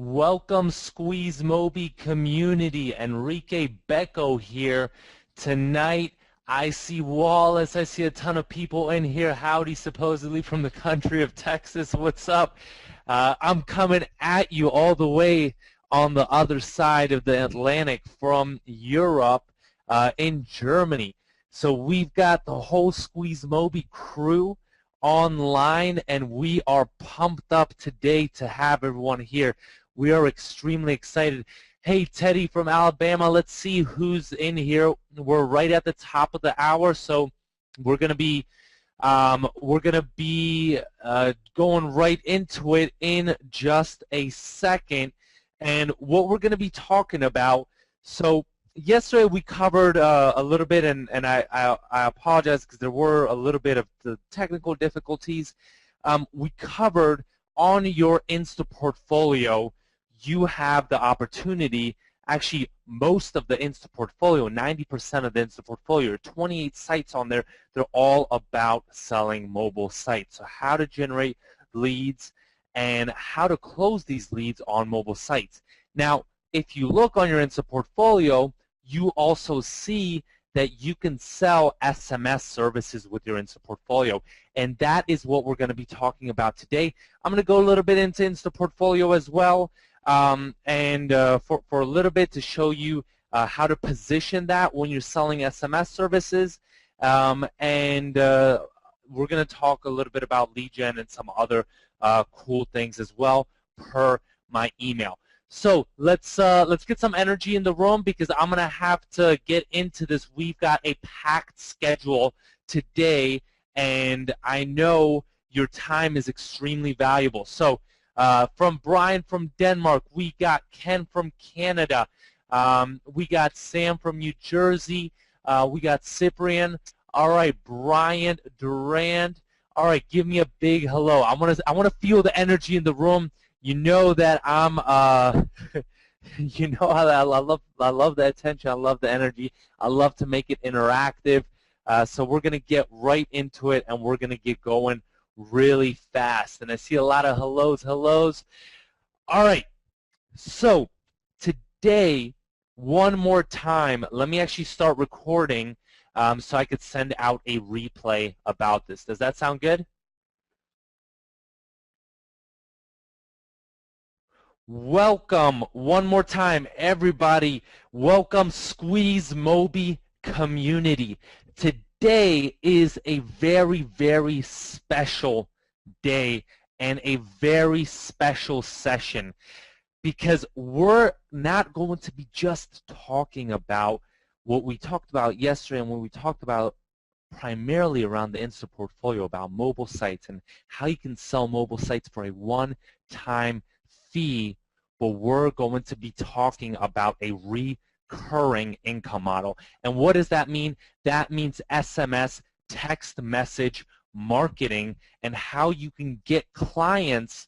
Welcome, SqueezeMobi community. Enrique Becco here. Tonight, I see Wallace. I see a ton of people in here. Howdy, supposedly from the country of Texas. What's up? I'm coming at you all the way on the other side of the Atlantic from Europe in Germany. So we've got the whole SqueezeMobi crew online, and we are pumped up today to have everyone here. We are extremely excited. Hey, Teddy from Alabama, let's see who's in here. We're right at the top of the hour, so we're gonna be going right into it in just a second. And what we're gonna be talking about. So yesterday we covered a little bit, and I apologize because there were a little bit of the technical difficulties. We covered on your Insta portfolio, you have the opportunity, actually most of the Insta portfolio, 90% of the Insta portfolio, 28 sites on there, they're all about selling mobile sites. So how to generate leads and how to close these leads on mobile sites. Now, if you look on your Insta portfolio, you also see that you can sell SMS services with your Insta portfolio, and that is what we're going to be talking about today. I'm going to go a little bit into Insta portfolio as well, for a little bit to show you how to position that when you're selling SMS services, we're going to talk a little bit about lead gen and some other cool things as well per my email. So let's get some energy in the room because I'm going to have to get into this. We've got a packed schedule today, and I know your time is extremely valuable. So from Brian from Denmark, we got Ken from Canada, we got Sam from New Jersey, we got Cyprian. All right, Brian Durand. All right, give me a big hello. I want to feel the energy in the room. You know that I'm, you know how I love the attention. I love the energy. I love to make it interactive. So we're going to get right into it, and we're going to get going really fast. And I see a lot of hellos. All right. So today, one more time, let me actually start recording so I could send out a replay about this. Does that sound good? Welcome one more time, everybody. Welcome, SqueezeMobi community. Today is a very, very special day and a very special session because we're not going to be just talking about what we talked about yesterday and what we talked about primarily around the Insta portfolio, about mobile sites and how you can sell mobile sites for a one-time fee, but we're going to be talking about a recurring income model. And what does that mean? That means SMS, text message marketing, and how you can get clients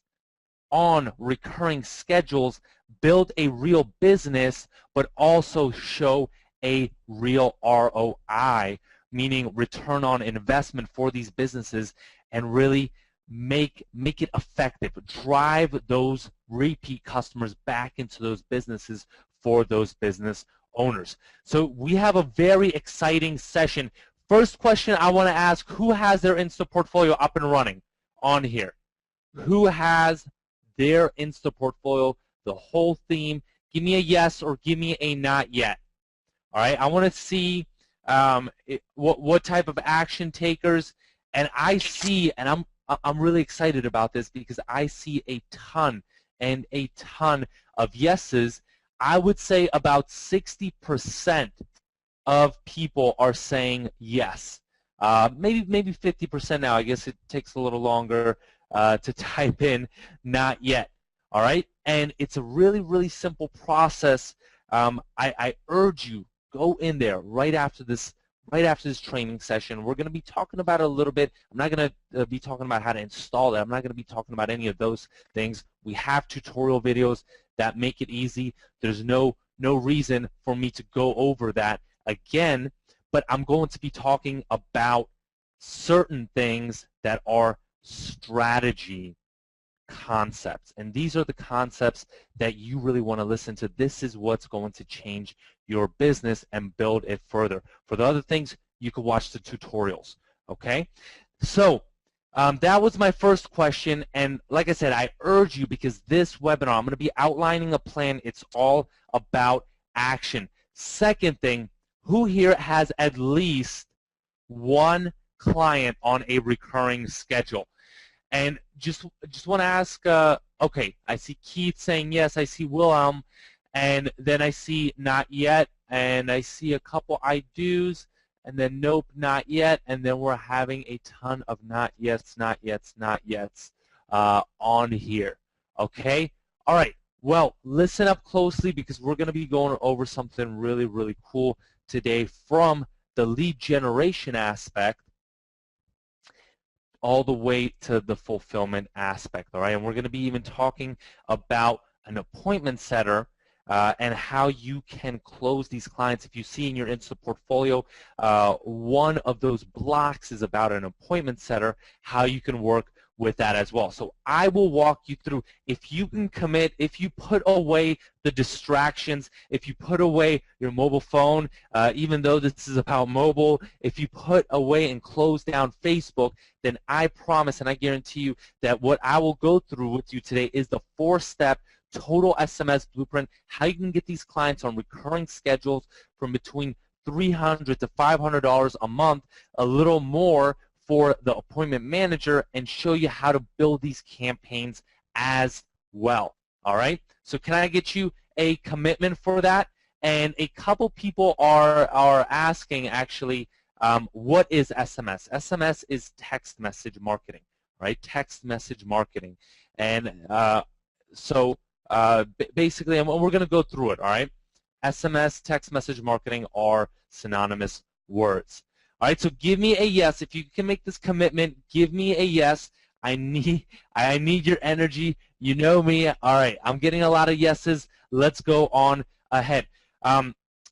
on recurring schedules, build a real business, but also show a real ROI, meaning return on investment for these businesses, and really make it effective. Drive those repeat customers back into those businesses for those business owners. So we have a very exciting session. First question I want to ask, who has their Insta portfolio up and running on here? Who has their Insta portfolio, the whole theme? Give me a yes or give me a not yet. All right, I want to see what type of action takers, and I see, and I'm really excited about this because I see a ton and a ton of yeses. I would say about 60% of people are saying yes. Maybe 50% now. I guess it takes a little longer to type in not yet. All right, and it's a really, really simple process. I urge you, go in there right after this training session. We're going to be talking about it a little bit. I'm not going to be talking about how to install it. I'm not going to be talking about any of those things. We have tutorial videos that make it easy. There's no reason for me to go over that again, but I'm going to be talking about certain things that are strategy concepts. And these are the concepts that you really want to listen to. This is what's going to change your business and build it further. For the other things, you can watch the tutorials. Okay? So that was my first question, and like I said, I urge you, because this webinar, I'm going to be outlining a plan. It's all about action. Second thing, who here has at least one client on a recurring schedule? And just want to ask, okay, I see Keith saying yes, I see Wilhelm, and then I see not yet, and I see a couple I do's, and then nope, not yet, and then we're having a ton of not yets, not yets, not yets on here. Okay? All right. Well, listen up closely, because we're going to be going over something really, really cool today, from the lead generation aspect all the way to the fulfillment aspect. All right? And we're going to be even talking about an appointment setter, and how you can close these clients. If you see in your Insta portfolio, one of those blocks is about an appointment setter, how you can work with that as well. So I will walk you through. If you can commit, if you put away the distractions, if you put away your mobile phone, even though this is about mobile, if you put away and close down Facebook, then I promise and I guarantee you that what I will go through with you today is the 4-step total SMS blueprint, how you can get these clients on recurring schedules from between $300 to $500 a month, a little more for the appointment manager, and show you how to build these campaigns as well. All right? So can I get you a commitment for that? And a couple people are asking, actually, what is SMS? SMS is text message marketing, right? Text message marketing. And basically, and we're going to go through it, all right? SMS, text message marketing are synonymous words. All right, so give me a yes. If you can make this commitment, give me a yes. I need your energy. You know me. All right, I'm getting a lot of yeses. Let's go on ahead.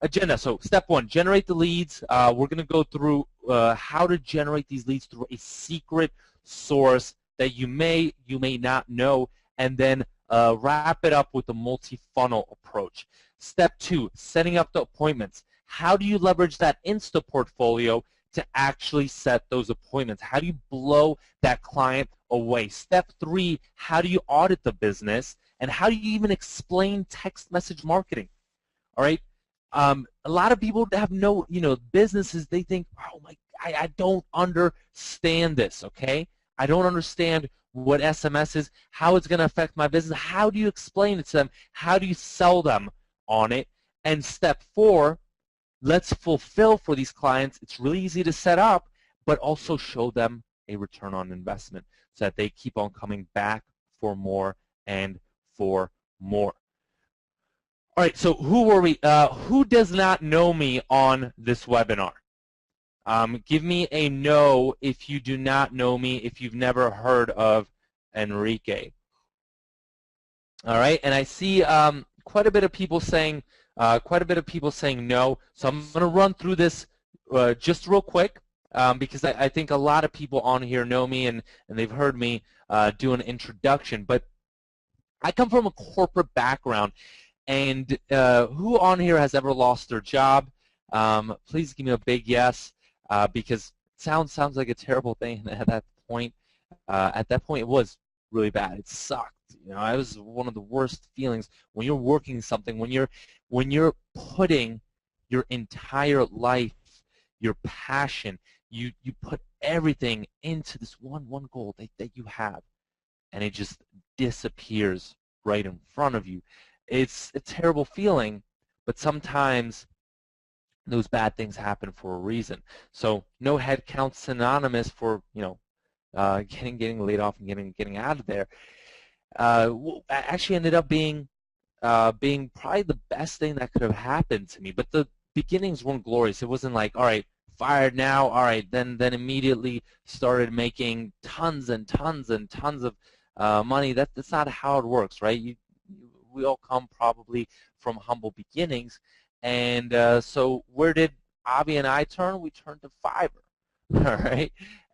Agenda. So step 1, generate the leads. We're going to go through how to generate these leads through a secret source that you may not know, and then wrap it up with a multi-funnel approach. Step 2, setting up the appointments. How do you leverage that Insta portfolio to actually set those appointments? How do you blow that client away? Step 3, how do you audit the business? And how do you even explain text message marketing? All right. A lot of people have no, businesses, they think, oh my, I don't understand this, okay? I don't understand what SMS is, how it's going to affect my business. How do you explain it to them? How do you sell them on it? And step 4, let's fulfill for these clients. It's really easy to set up, but also show them a return on investment so that they keep on coming back for more and for more. All right, so who were we? Who does not know me on this webinar? Give me a no if you do not know me, if you've never heard of Enrique. All right, and I see quite a bit of people saying no. So I'm going to run through this just real quick because I think a lot of people on here know me and they've heard me do an introduction. But I come from a corporate background. And who on here has ever lost their job? Please give me a big yes, because it sounds like a terrible thing at that point. At that point, it was really bad. It sucked. It was one of the worst feelings when you're working something, when you're putting your entire life, your passion, you put everything into this one goal that you have, and it just disappears right in front of you. It's a terrible feeling, but sometimes those bad things happen for a reason. So no head count synonymous for getting laid off and getting out of there. Actually ended up being probably the best thing that could have happened to me. But the beginnings weren't glorious. It wasn't like, all right, fired now, all right, then immediately started making tons and tons and tons of money. That's not how it works, right? We all come probably from humble beginnings, and so where did Avi and I turn? We turned to Fiverr, all right?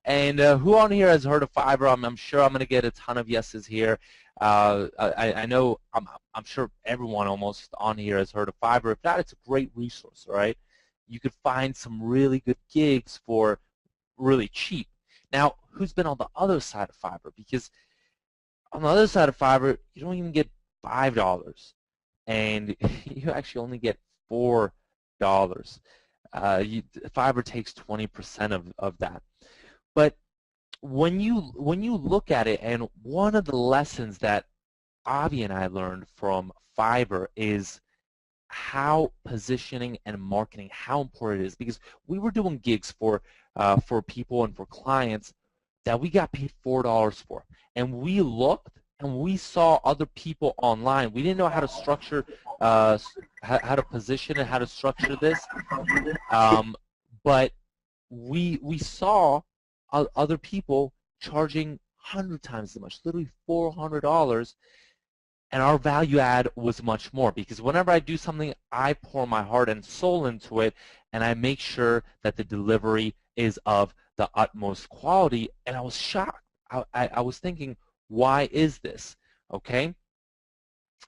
And who on here has heard of Fiverr? I'm sure I'm going to get a ton of yeses here. I know I'm sure everyone almost on here has heard of Fiverr. If not, it's a great resource, all right? You could find some really good gigs for really cheap. Now, who's been on the other side of Fiverr? Because on the other side of Fiverr, you don't even get $5, and you actually only get $4. Fiverr takes 20% of that. But when you look at it, and one of the lessons that Avi and I learned from Fiverr is how positioning and marketing, how important it is, because we were doing gigs for people and for clients that we got paid $4 for, and we looked and we saw other people online. We didn't know how to structure, how to position and how to structure this, but we saw other people charging 100 times as much, literally $400, and our value add was much more, because whenever I do something, I pour my heart and soul into it, and I make sure that the delivery is of the utmost quality. And I was shocked. I was thinking, why is this? Okay?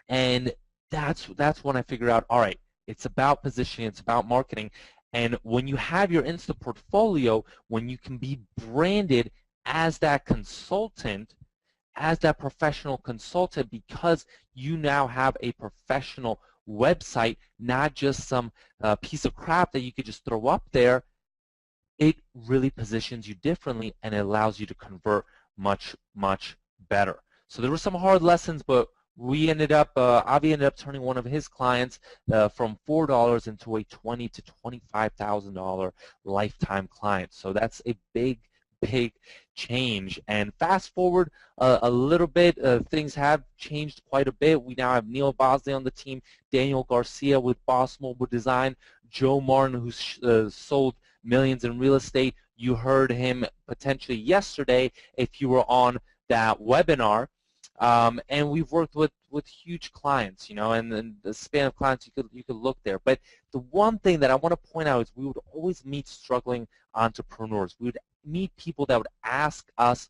And that's when I figured out, all right, it's about positioning, it's about marketing. And when you have your Insta portfolio, when you can be branded as that consultant, as that professional consultant, because you now have a professional website, not just some piece of crap that you could just throw up there, it really positions you differently and it allows you to convert much, much better. So there were some hard lessons, but we ended up, Avi ended up turning one of his clients from $4 into a $20,000 to $25,000 lifetime client. So that's a big change. And fast forward a little bit, things have changed quite a bit. We now have Neil Bosley on the team, Daniel Garcia with Boss Mobile Design, Joe Martin, who's sold millions in real estate. You heard him potentially yesterday if you were on that webinar. And we've worked with huge clients, you know, and the span of clients you could look there. But the one thing that I want to point out is we would always meet struggling entrepreneurs. We would meet people that would ask us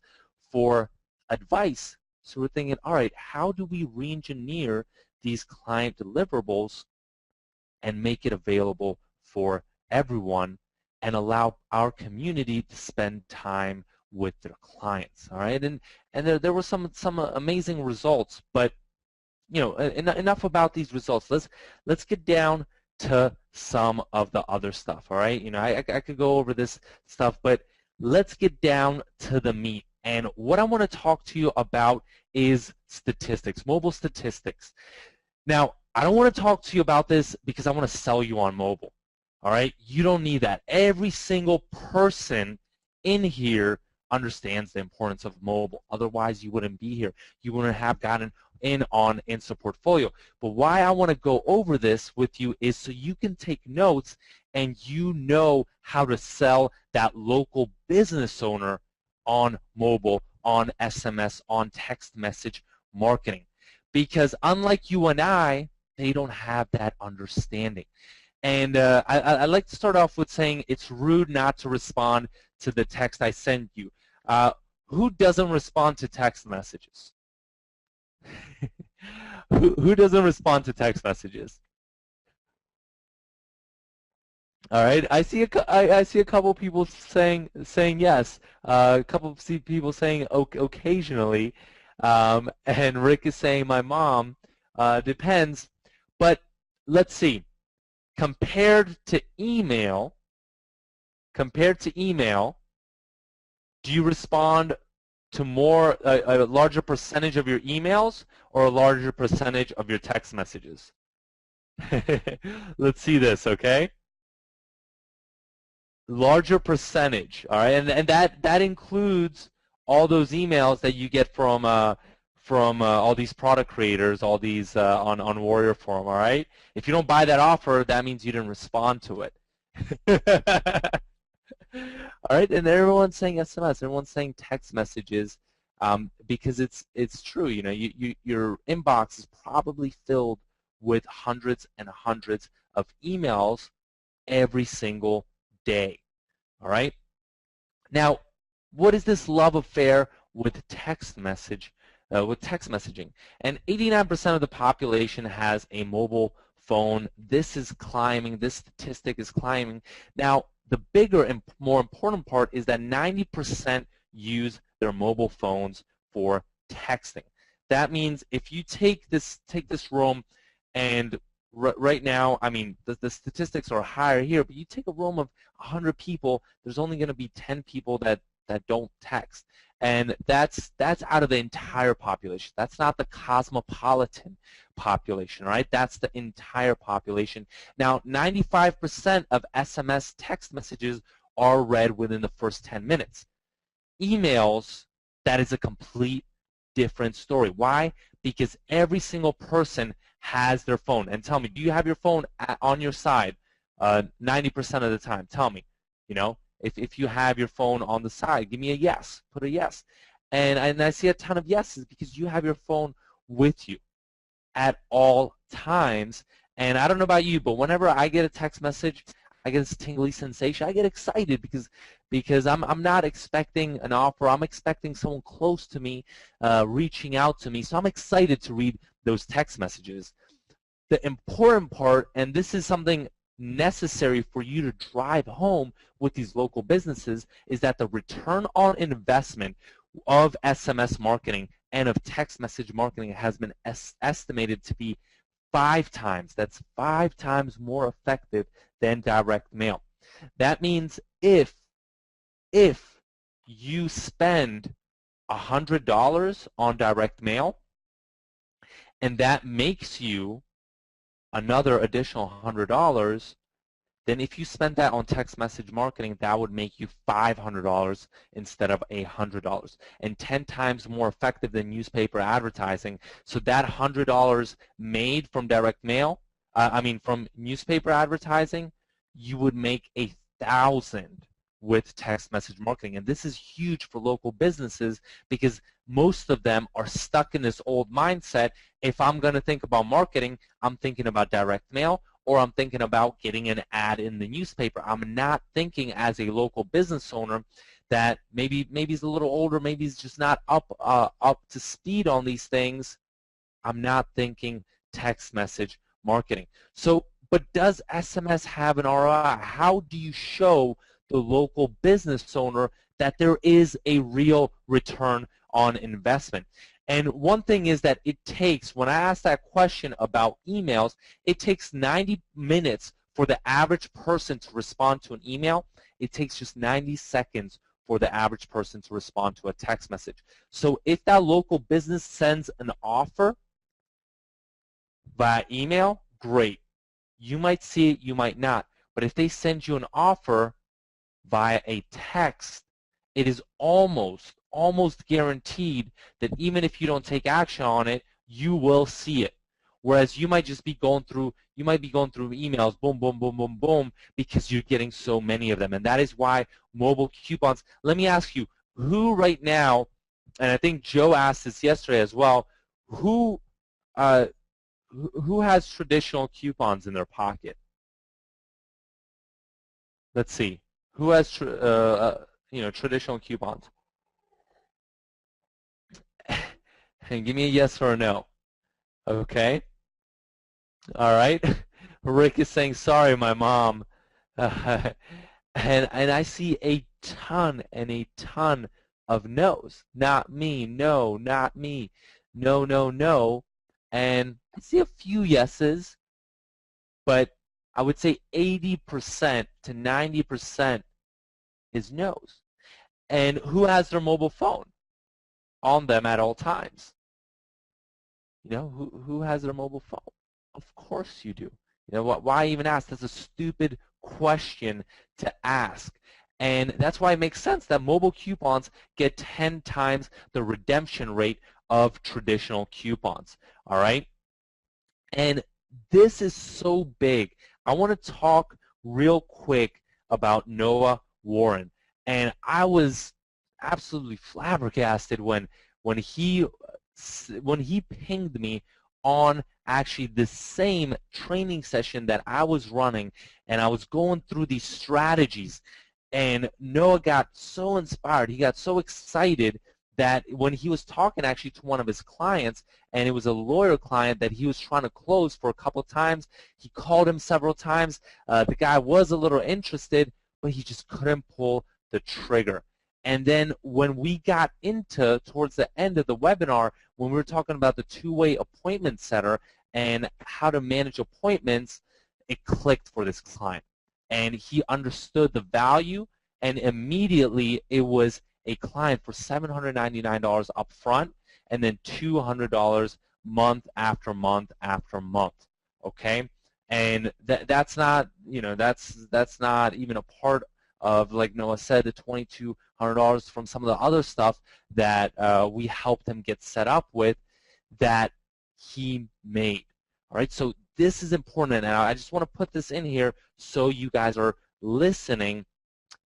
for advice. So we're thinking, all right, how do we re-engineer these client deliverables and make it available for everyone and allow our community to spend time with their clients, all right? And there were some amazing results, but you know, enough about these results. Let's get down to some of the other stuff, all right? You know, I could go over this stuff, but let's get down to the meat. And what I want to talk to you about is statistics, mobile statistics. Now, I don't want to talk to you about this because I want to sell you on mobile, all right? You don't need that. Every single person in here understands the importance of mobile. Otherwise, you wouldn't be here. You wouldn't have gotten in on Insta Portfolio. But why I want to go over this with you is so you can take notes and you know how to sell that local business owner on mobile, on SMS, on text message marketing. Because unlike you and I, they don't have that understanding. And I like to start off with saying it's rude not to respond to the text I send you. Who doesn't respond to text messages? Who doesn't respond to text messages? All right, I see a couple people saying yes. A couple of people saying occasionally, and Rick is saying my mom. Depends, but let's see. Compared to email, do you respond to a larger percentage of your emails or a larger percentage of your text messages? Let's see this, okay? Larger percentage, all right, and that includes all those emails that you get from all these product creators, all these on Warrior Forum, all right? If you don't buy that offer, that means you didn't respond to it. All right, and everyone's saying SMS, everyone's saying text messages, because it's true. You know, your inbox is probably filled with hundreds and hundreds of emails every single day. All right. Now, what is this love affair with text messaging? And 89% of the population has a mobile phone. This is climbing. This statistic is climbing. Now, the bigger and more important part is that 90% use their mobile phones for texting. That means if you take this room, and right now, I mean, the statistics are higher here, but you take a room of 100 people, there's only going to be 10 people that don't text. And that's out of the entire population. That's not the cosmopolitan population, right? That's the entire population. Now, 95% of SMS text messages are read within the first 10 minutes. Emails, that is a complete different story. Why? Because every single person has their phone. And tell me, do you have your phone on your side 90% of the time? Tell me, you know. If you have your phone on the side, give me a yes. Put a yes. And I see a ton of yeses because you have your phone with you at all times. And I don't know about you, but whenever I get a text message, I get this tingly sensation. I get excited because I'm not expecting an offer. I'm expecting someone close to me reaching out to me. So I'm excited to read those text messages. The important part, and this is something necessary for you to drive home with these local businesses, is that the return on investment of SMS marketing and of text message marketing has been estimated to be 5 times. That's 5 times more effective than direct mail. That means if you spend $100 on direct mail and that makes you another additional $100, then if you spent that on text message marketing, that would make you $500 instead of $100, and 10 times more effective than newspaper advertising. So that $100 made from direct mail, from newspaper advertising, you would make 1,000 with text message marketing. And this is huge for local businesses because most of them are stuck in this old mindset. If I'm going to think about marketing, I'm thinking about direct mail, or I'm thinking about getting an ad in the newspaper. I'm not thinking as a local business owner that maybe he's a little older, maybe he's just not up to speed on these things. I'm not thinking text message marketing. So, but does SMS have an ROI? How do you show the local business owner that there is a real return on investment? And one thing is that it takes, when I ask that question about emails, it takes 90 minutes for the average person to respond to an email. It takes just 90 seconds for the average person to respond to a text message. So if that local business sends an offer via email, great. You might see it, you might not. But if they send you an offer via a text, it is almost guaranteed that even if you don't take action on it, you will see it. Whereas you might just be going through, emails, boom, boom, boom, boom, boom, because you're getting so many of them. And that is why mobile coupons. Let me ask you, who right now, and I think Joe asked this yesterday as well, who has traditional coupons in their pocket? Let's see. Who has traditional coupons? And give me a yes or a no. Okay. All right. Rick is saying, sorry, my mom. And I see a ton of no's. Not me. No, not me. No, no, no. And I see a few yeses, but I would say 80% to 90% is no's. And who has their mobile phone on them at all times? You know, who has their mobile phone? Of course you do. You know, why even ask? That's a stupid question to ask. And that's why it makes sense that mobile coupons get 10 times the redemption rate of traditional coupons. All right? And this is so big. I want to talk real quick about Noah Warren. And I was absolutely flabbergasted when he pinged me on actually the same training session that I was running, and I was going through these strategies. And Noah got so inspired, he got so excited that when he was talking actually to one of his clients, and it was a lawyer client that he was trying to close for a couple times, he called him several times. The guy was a little interested, but he just couldn't pull the trigger. And then when we got into towards the end of the webinar, when we were talking about the two-way appointment setter and how to manage appointments, it clicked for this client. And he understood the value, and immediately it was a client for $799 up front and then $200 month after month after month. Okay? And that's not, you know, that's not even a part of, like Noah said, the $2,200 from some of the other stuff that we helped him get set up with that he made. All right, so this is important, and I just want to put this in here so you guys are listening.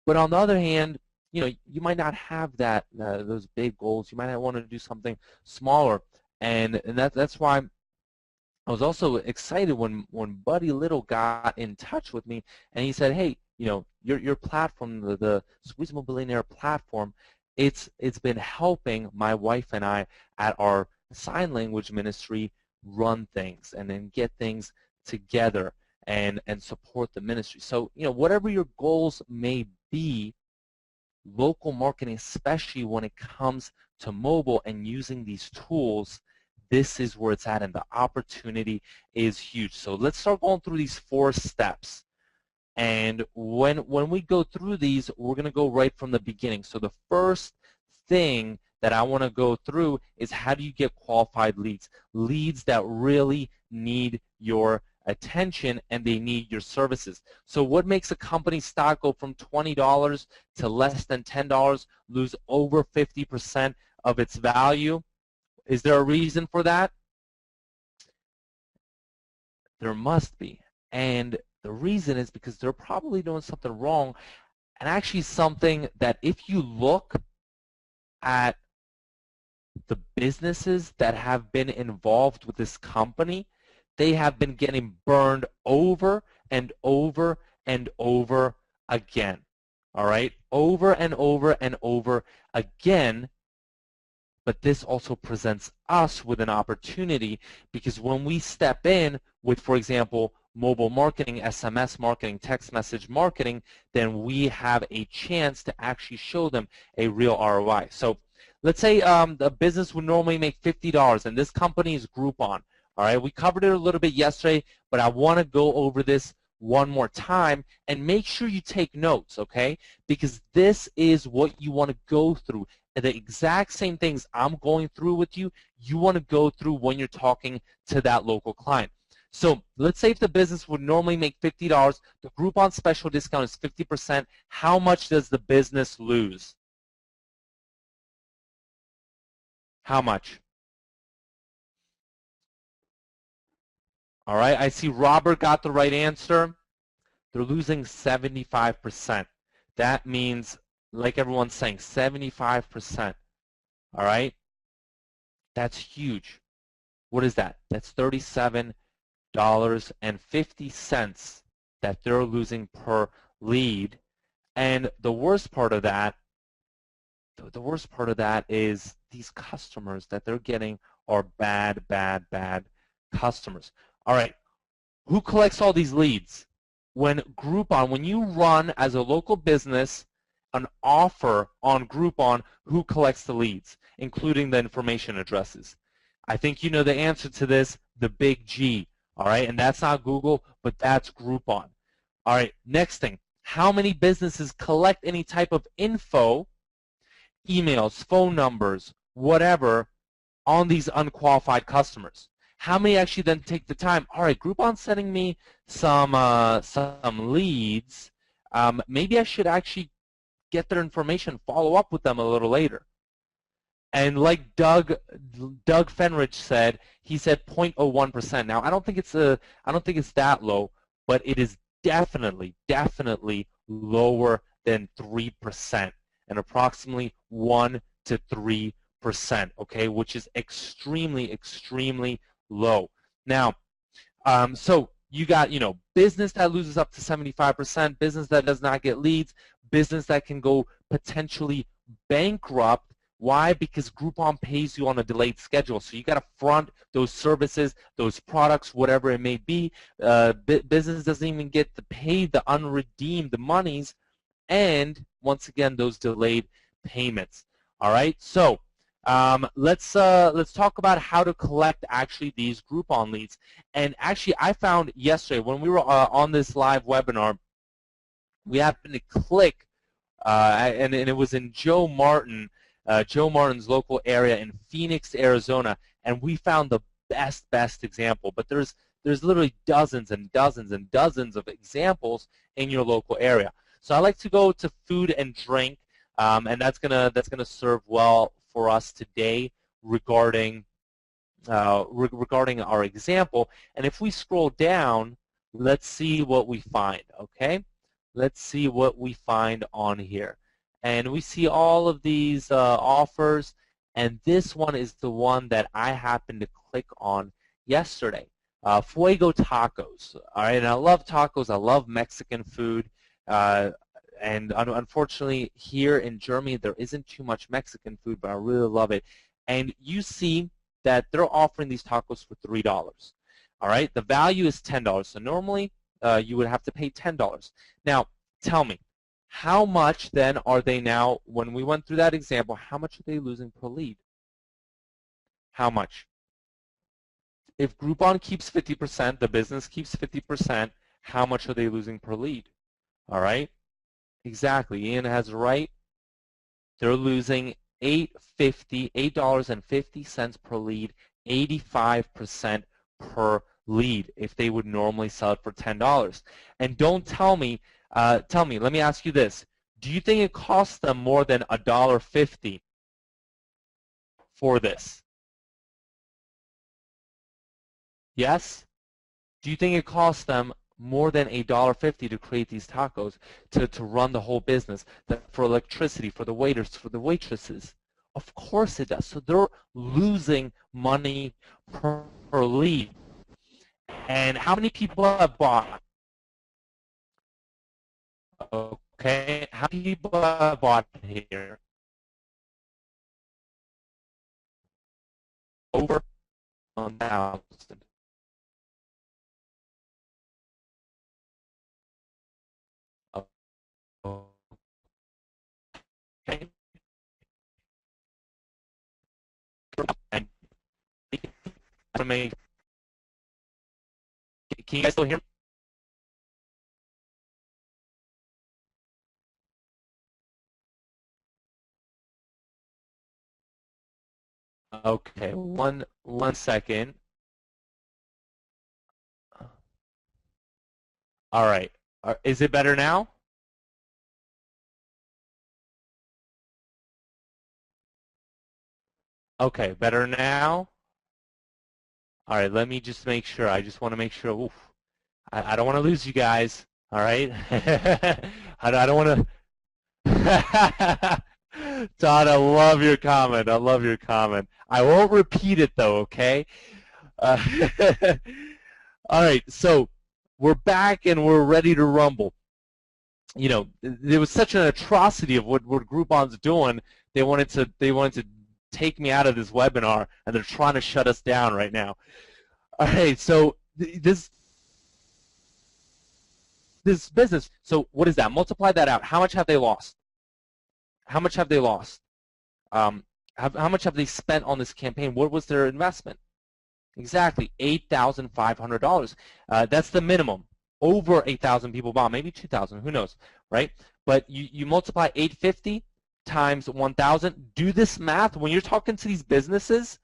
But on the other hand, you know, you might not have that those big goals. You might not want to do something smaller, and that's why I was also excited when Buddy Little got in touch with me, and he said, "Hey, you know, your platform, the SqueezeMobi platform, it's been helping my wife and I at our sign language ministry run things and then get things together and support the ministry." So, you know, whatever your goals may be, local marketing, especially when it comes to mobile and using these tools, this is where it's at, and the opportunity is huge. So let's start going through these 4 steps. And when we go through these, we're going to go right from the beginning. So the first thing that I want to go through is, how do you get qualified leads? Leads that really need your attention and they need your services. So what makes a company's stock go from $20 to less than $10, lose over 50% of its value? Is there a reason for that? There must be. And the reason is because they're probably doing something wrong, and actually something that, if you look at the businesses that have been involved with this company, they have been getting burned over and over and over again. All right? Over and over and over again. But this also presents us with an opportunity, because when we step in with, for example, mobile marketing, SMS marketing, text message marketing, then we have a chance to actually show them a real ROI. So let's say the business would normally make $50, and this company is Groupon. All right, we covered it a little bit yesterday, but I want to go over this one more time and make sure you take notes, okay? Because this is what you want to go through. The exact same things I'm going through with you, you want to go through when you're talking to that local client. So let's say if the business would normally make $50, the Groupon special discount is 50%. How much does the business lose? How much? All right, I see Robert got the right answer. They're losing 75%. That means, like everyone's saying, 75%. All right? That's huge. What is that? That's $37.50 that they're losing per lead. And the worst part of that, is these customers that they're getting are bad, bad, bad customers. All right. Who collects all these leads? When Groupon, when you run as a local business an offer on Groupon, who collects the leads, including the information addresses? I think you know the answer to this, the big G. All right, and that's not Google, but that's Groupon. All right, next thing, how many businesses collect any type of info, emails, phone numbers, whatever, on these unqualified customers? How many actually then take the time? All right, Groupon's sending me some leads. Maybe I should actually get their information, follow up with them a little later. And like Doug Fenrich said, he said 0.01%. Now I don't think it's that low, but it is definitely lower than 3%, and approximately 1 to 3%. Okay, which is extremely low. Now, so you got, business that loses up to 75%, business that does not get leads, business that can go potentially bankrupt. Why? Because Groupon pays you on a delayed schedule. So you got to front those services, those products, whatever it may be. Business doesn't even get to pay the unredeemed monies, and once again, those delayed payments. All right. So let's talk about how to collect actually these Groupon leads. And actually, I found yesterday when we were on this live webinar, we happened to click, and it was in Joe Martin's local area in Phoenix, Arizona, and we found the best example. But there's literally dozens and dozens and dozens of examples in your local area. So I like to go to food and drink, and that's gonna serve well for us today regarding regarding our example. And if we scroll down, let's see what we find. Okay, let's see what we find on here, and we see all of these offers, and this one is the one that I happened to click on yesterday. Fuego Tacos. All right, and I love tacos. I love Mexican food. And unfortunately, here in Germany, there isn't too much Mexican food, but I really love it. And you see that they're offering these tacos for $3. All right, the value is $10. So normally, you would have to pay $10. Now, tell me, how much then are they now, when we went through that example, how much are they losing per lead? How much? If Groupon keeps 50%, the business keeps 50%, how much are they losing per lead? All right? Exactly. Ian has it right. They're losing $8.50 per lead, 85% per lead if they would normally sell it for $10. And don't tell me, let me ask you this. Do you think it costs them more than $1.50 for this? Yes? Do you think it costs them more than $1.50 to create these tacos, to run the whole business, for electricity, for the waiters, for the waitresses? Of course it does. So they're losing money per lead. And how many people have bought? Okay, how many people have bought here? Over 1,000. Okay. And can you guys still hear me? Okay, one second. All right. Is it better now? Okay, better now? All right, let me just make sure. I just want to make sure. Oof, I don't want to lose you guys. All right? I don't want to. Todd, I love your comment. I love your comment. I won't repeat it, though, okay? Uh, all right, so we're back and we're ready to rumble. You know, there was such an atrocity of what Groupon's doing. They wanted to take me out of this webinar, and they're trying to shut us down right now. All right, so this business. So what is that? Multiply that out. How much have they lost? How much have they lost? How much have they spent on this campaign? What was their investment? Exactly, $8,500. That's the minimum. Over 8,000 people bought, maybe 2,000, who knows, right? But you multiply 850 times 1,000. Do this math. When you're talking to these businesses,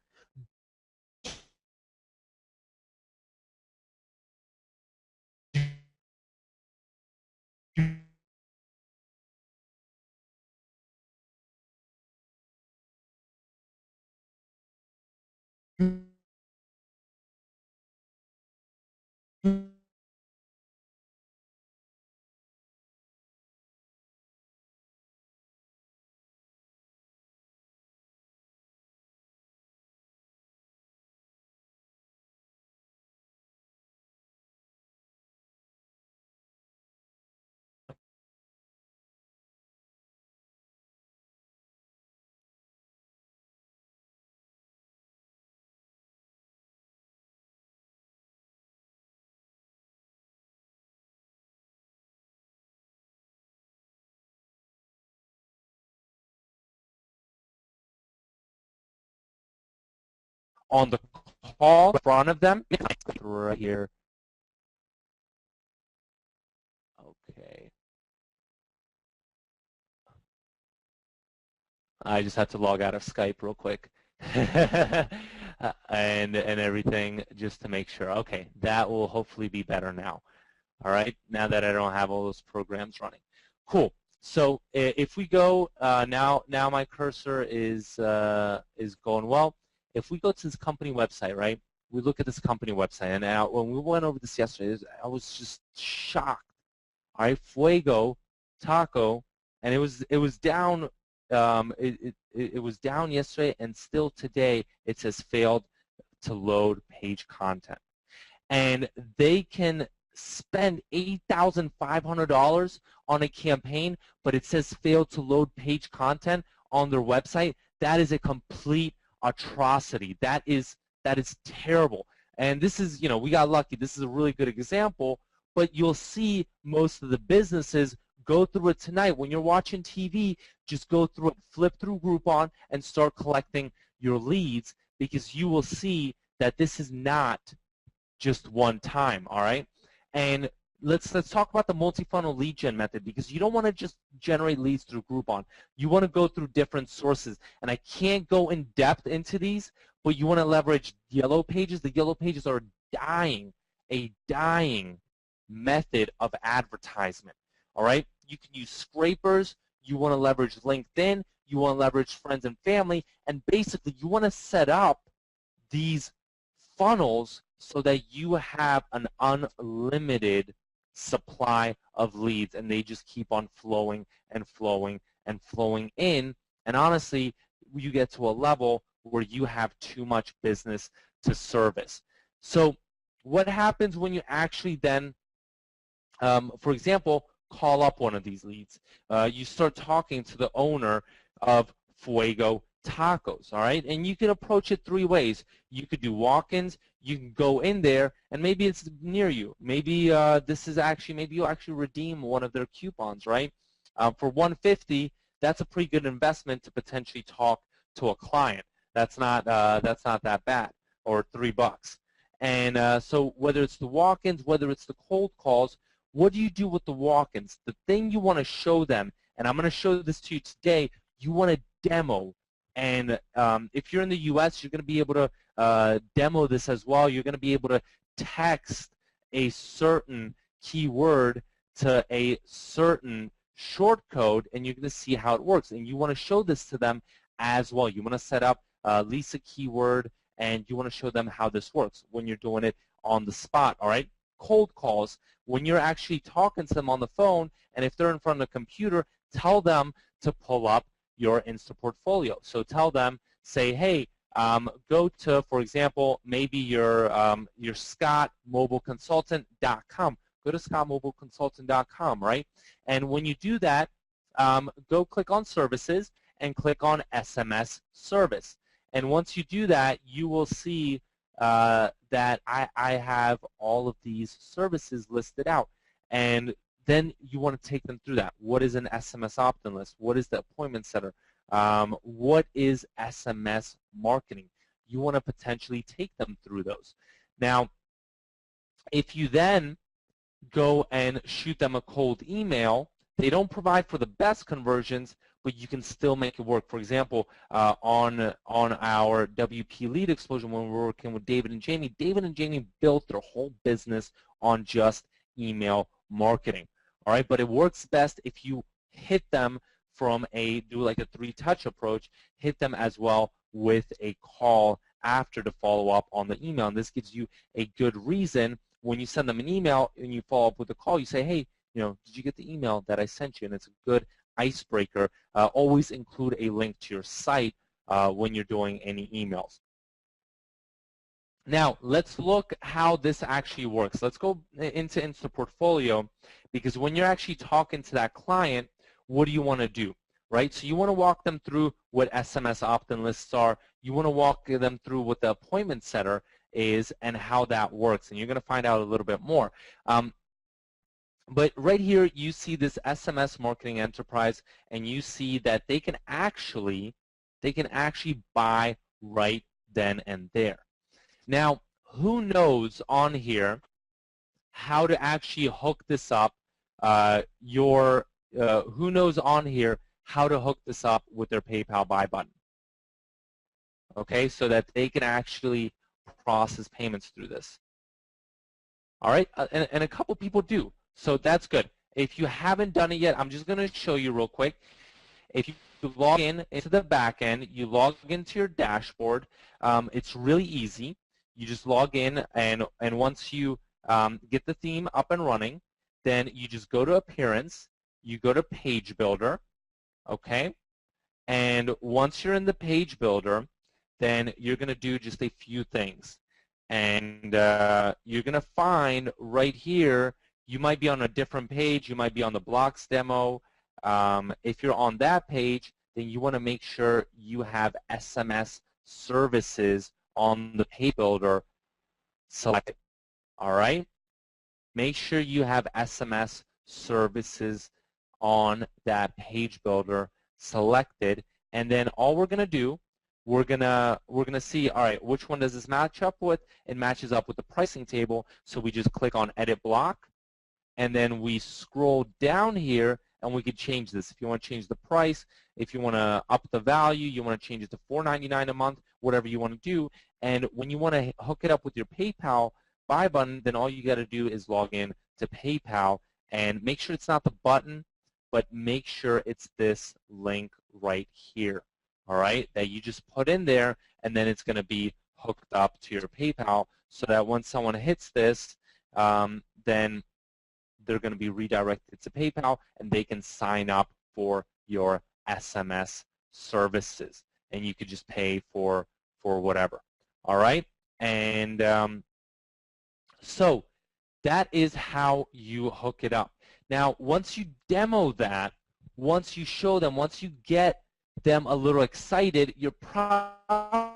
on the call in front of them. Right here. Okay. I just had to log out of Skype real quick. and everything just to make sure. Okay, that will hopefully be better now. All right, now that I don't have all those programs running. Cool. So if we go now my cursor is going well. If we go to this company website, right? We look at this company website, and now when we went over this yesterday, I was just shocked. All right, Fuego Taco, and it was down. It was down yesterday, and still today it says failed to load page content, and they can spend $8,500 on a campaign, but it says failed to load page content on their website. That is a complete atrocity. That is terrible. And this is, we got lucky. This is a really good example, but you'll see most of the businesses go through it tonight. When you're watching TV, just go through it, flip through Groupon, and start collecting your leads, because you will see that this is not just one time, all right? And let's talk about the multi-funnel lead gen method, because you don't want to just generate leads through Groupon. You want to go through different sources, and I can't go in depth into these, but you want to leverage yellow pages. The yellow pages are a dying method of advertisement, all right? You can use scrapers. You want to leverage LinkedIn. You want to leverage friends and family, and basically you want to set up these funnels so that you have an unlimited supply of leads, and they just keep on flowing and flowing and flowing in, and honestly, you get to a level where you have too much business to service. So what happens when you actually then, for example, call up one of these leads? You start talking to the owner of Fuego Tacos, all right? And you can approach it three ways. You could do walk-ins. You can go in there, and maybe it's near you. Maybe maybe you'll actually redeem one of their coupons, right? For $150, that's a pretty good investment to potentially talk to a client. That's not that bad, or $3. And so whether it's the walk-ins, whether it's the cold calls, what do you do with the walk-ins? The thing you want to show them, and I'm going to show this to you today, you want to demo. And if you're in the U.S., you're going to be able to demo this as well. You're going to be able to text a certain keyword to a certain short code, and you're going to see how it works. And you want to show this to them as well. You want to set up Lisa keyword, and you want to show them how this works when you're doing it on the spot, all right? Cold calls, when you're actually talking to them on the phone, and if they're in front of a computer, tell them to pull up your Insta portfolio. So tell them, say, hey, go to, for example, maybe your scottmobileconsultant.com. Go to scottmobileconsultant.com, right? And when you do that, go click on services and click on SMS service. And once you do that, you will see that I have all of these services listed out. And then you want to take them through that. What is an SMS opt-in list? What is the appointment setter? What is SMS marketing? You want to potentially take them through those. Now, if you then go and shoot them a cold email, they don't provide for the best conversions, but you can still make it work. For example, on our WP Lead Explosion, when we were working with David and Jamie built their whole business on just email marketing. All right, but it works best if you hit them from do like a three-touch approach, hit them as well with a call after to follow up on the email. And this gives you a good reason when you send them an email and you follow up with a call, you say, hey, did you get the email that I sent you? And it's a good icebreaker. Always include a link to your site when you're doing any emails. Now, let's look how this actually works. Let's go into Insta Portfolio, because when you're actually talking to that client, what do you want to do, right? So you want to walk them through what SMS opt-in lists are. You want to walk them through what the appointment setter is and how that works, and you're going to find out a little bit more. But right here, you see this SMS Marketing Enterprise, and you see that they can actually buy right then and there. Now, who knows on here how to actually hook this up? Who knows on here how to hook this up with their PayPal buy button? Okay, so that they can actually process payments through this. All right, and a couple people do, so that's good. If you haven't done it yet, I'm just going to show you real quick. If you log in into the back end, you log into your dashboard. It's really easy. You just log in, and once you get the theme up and running, then you just go to Appearance, you go to Page Builder, okay? And once you're in the Page Builder, then you're going to do just a few things. And you're going to find right here, you might be on a different page, you might be on the Blocks demo. If you're on that page, then you want to make sure you have SMS services on the Page Builder selected. All right? Make sure you have SMS services on that Page Builder selected, and then all we're going to do, we're gonna see, all right, which one does this match up with? It matches up with the pricing table, so we just click on Edit Block, and then we scroll down here, and we could change this. If you want to change the price, if you want to up the value, you want to change it to $4.99 a month, whatever you want to do. And when you want to hook it up with your PayPal buy button, then all you got to do is log in to PayPal and make sure it's not the button, but make sure it's this link right here, all right, that you just put in there, and then it's going to be hooked up to your PayPal so that when someone hits this, then they're going to be redirected to PayPal, and they can sign up for your SMS services, and you could just pay for whatever. All right, and so that is how you hook it up. Now, once you demo that, once you show them, once you get them a little excited, you're probably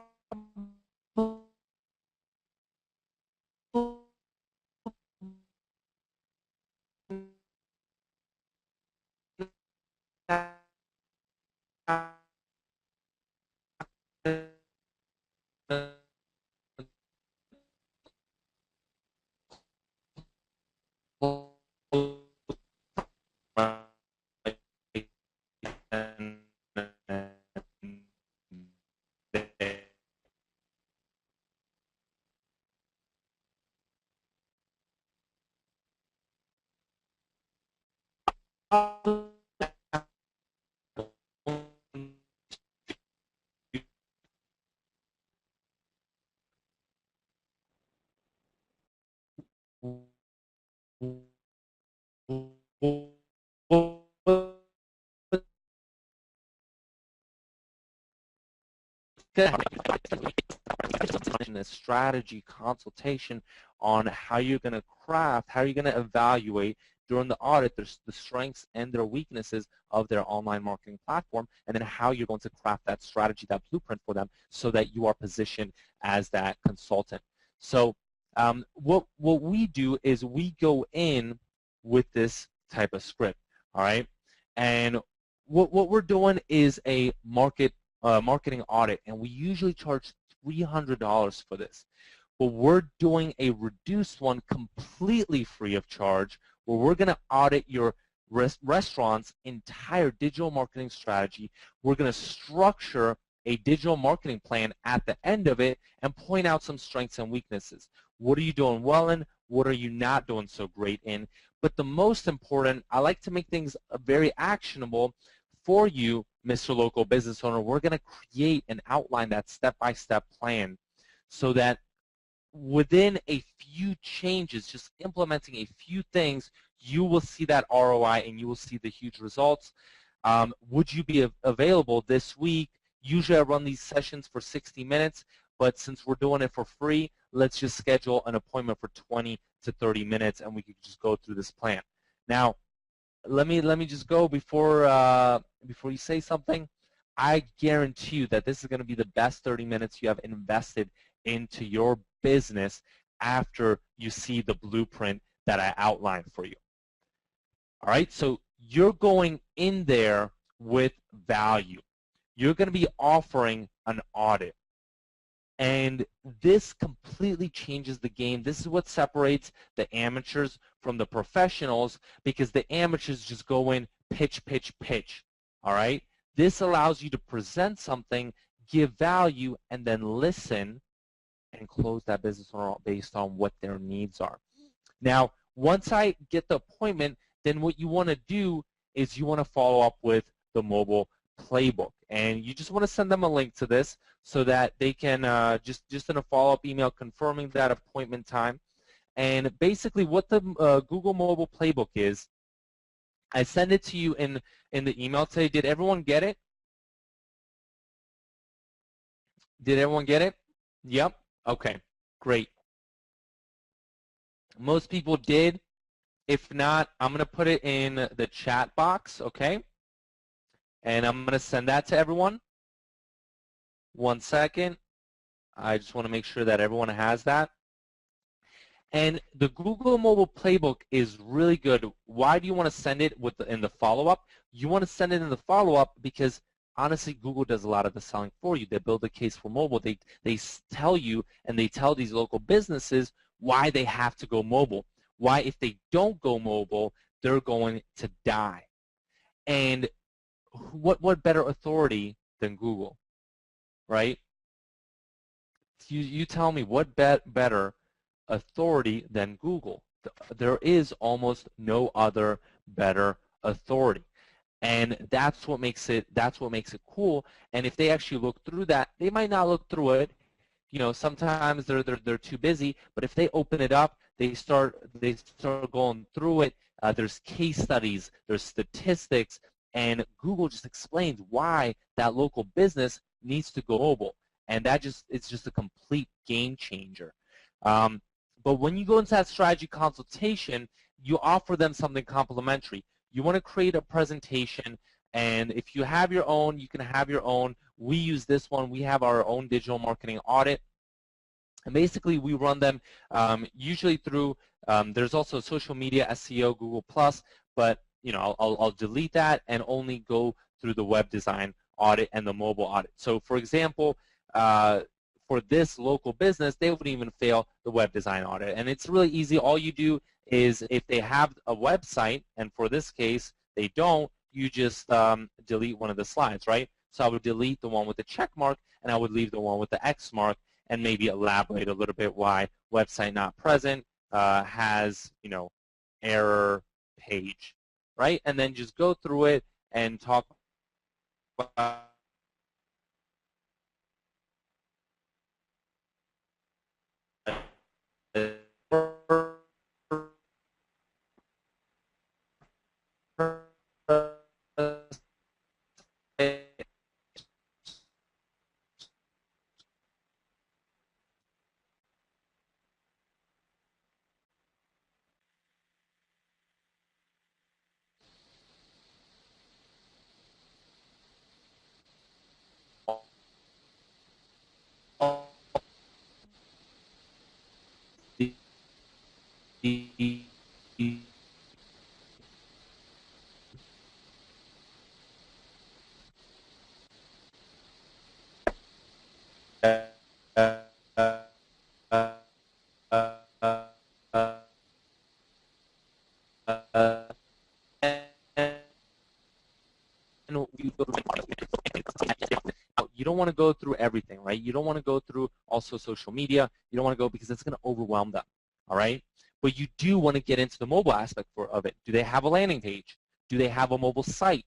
a strategy consultation on how you're going to craft, how you're going to evaluate during the audit the strengths and their weaknesses of their online marketing platform, and then how you're going to craft that strategy, that blueprint for them, so that you are positioned as that consultant. So what we do is we go in with this type of script, all right? And what we're doing is a marketing audit, and we usually charge $300 for this. But we're doing a reduced one completely free of charge, where we're going to audit your restaurant's entire digital marketing strategy. We're going to structure a digital marketing plan at the end of it and point out some strengths and weaknesses. What are you doing well in? What are you not doing so great in? But the most important, I like to make things very actionable for you, Mr. Local Business Owner. We're going to create and outline that step-by-step plan so that within a few changes, just implementing a few things, you will see that ROI and you will see the huge results. Would you be available this week? Usually I run these sessions for 60 minutes, but since we're doing it for free, let's just schedule an appointment for 20 to 30 minutes and we could just go through this plan. Now, let me just go before you say something. I guarantee you that this is going to be the best 30 minutes you have invested into your business after you see the blueprint that I outlined for you. All right, so you're going in there with value. You're going to be offering an audit. And this completely changes the game. This is what separates the amateurs from the professionals, because the amateurs just go in, pitch, pitch, pitch. All right? This allows you to present something, give value, and then listen and close that business owner based on what their needs are. Now, once I get the appointment, then what you want to do is you want to follow up with the mobile playbook. And you just want to send them a link to this so that they can just in a follow-up email confirming that appointment time. And basically what the Google Mobile Playbook is, I send it to you in the email today. Did everyone get it? Did everyone get it? Yep. Okay. Great. Most people did. If not, I'm going to put it in the chat box, okay? And I'm going to send that to everyone. 1 second. I just want to make sure that everyone has that. And the Google Mobile Playbook is really good. Why do you want to send it in the follow-up? You want to send it in the follow-up because, honestly, Google does a lot of the selling for you. They build a case for mobile. They tell you and they tell these local businesses why they have to go mobile. Why, if they don't go mobile, they're going to die. And what better authority than Google, right? You tell me, what better authority than Google? There is almost no other better authority. And that's what makes it cool. And if they actually look through that, they might not look through it. You know, sometimes they're too busy, but if they open it up, they start going through it. There's case studies, there's statistics, and Google just explains why that local business needs to go mobile. And it's just a complete game changer. But when you go into that strategy consultation, you offer them something complimentary. You want to create a presentation, and if you have your own, you can have your own. We use this one. We have our own digital marketing audit. And basically, we run them usually through, there's also social media, SEO, Google+, but you know, I'll delete that and only go through the web design audit and the mobile audit. So for example, for this local business, they wouldn't even fail the web design audit. And it's really easy. All you do is, if they have a website, and for this case, they don't, you just delete one of the slides, right? So I would delete the one with the check mark, and I would leave the one with the X mark, and maybe elaborate a little bit why website not present, has, you know, error page, right? And then just go through it and talk about you don't want to go through everything, right? You don't want to go through also social media. You don't want to go, because it's going to overwhelm them, all right? But you do want to get into the mobile aspect of it. Do they have a landing page? Do they have a mobile site?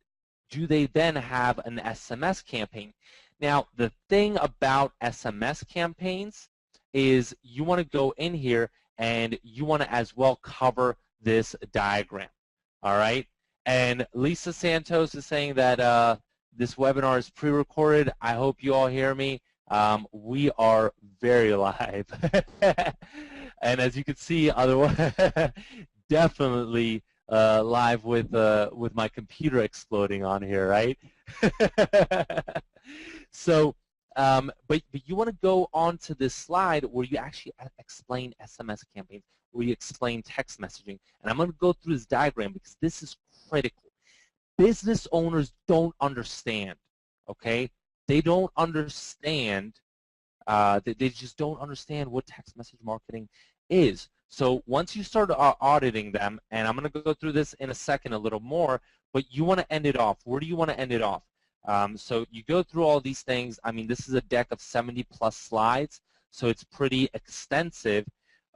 Do they then have an SMS campaign? Now, the thing about SMS campaigns is you want to go in here and you want to as well cover this diagram, all right? And Lisa Santos is saying that this webinar is pre-recorded. I hope you all hear me. We are very live. And as you can see, otherwise, definitely live with my computer exploding on here, right? So, but you want to go on to this slide where you actually explain SMS campaigns, where you explain text messaging. And I'm going to go through this diagram because this is critical. Business owners don't understand, okay? They don't understand They just don't understand what text message marketing is. So once you start auditing them, and I'm going to go through this in a second a little more, but you want to end it off. Where do you want to end it off? So you go through all these things. I mean, this is a deck of 70-plus slides, so it's pretty extensive.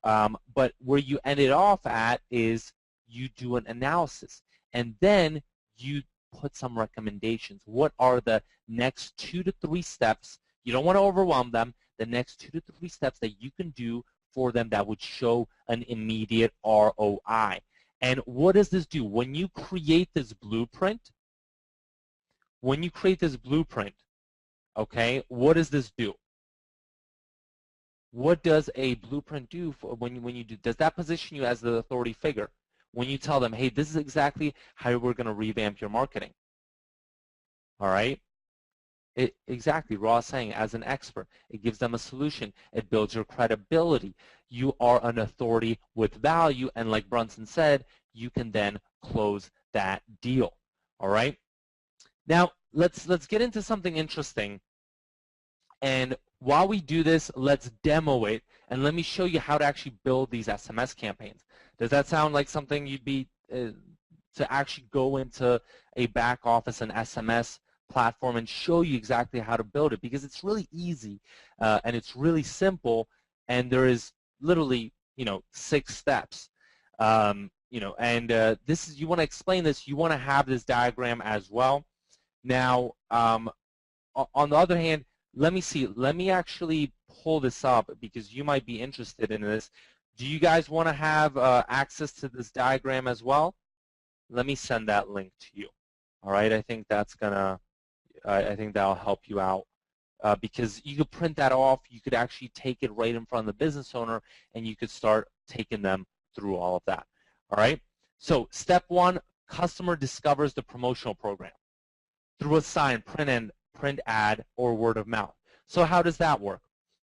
But where you end it off at is you do an analysis, and then you put some recommendations. What are the next 2 to 3 steps? You don't want to overwhelm them. The next 2 to 3 steps that you can do for them that would show an immediate ROI. And what does this do? When you create this blueprint, okay, what does this do? What does a blueprint do for when you do? Does that position you as the authority figure? When you tell them, hey, this is exactly how we're going to revamp your marketing. All right? Exactly, Ross saying, as an expert, it gives them a solution. It builds your credibility. You are an authority with value, and like Brunson said, you can then close that deal. All right? Now, let's get into something interesting. And while we do this, let's demo it, and let me show you how to actually build these SMS campaigns. Does that sound like something you'd be to actually go into a back office and SMS platform and show you exactly how to build it? Because it's really easy and it's really simple, and there is literally 6 steps. And this is, you want to explain this, you want to have this diagram as well. Now, on the other hand, let me actually pull this up because you might be interested in this. Do you guys want to have access to this diagram as well? Let me send that link to you. All right, I think that's I think that'll help you out because you could print that off. You could actually take it right in front of the business owner, and you could start taking them through all of that. All right. So step 1, customer discovers the promotional program through a sign, print ad, or word of mouth. So how does that work?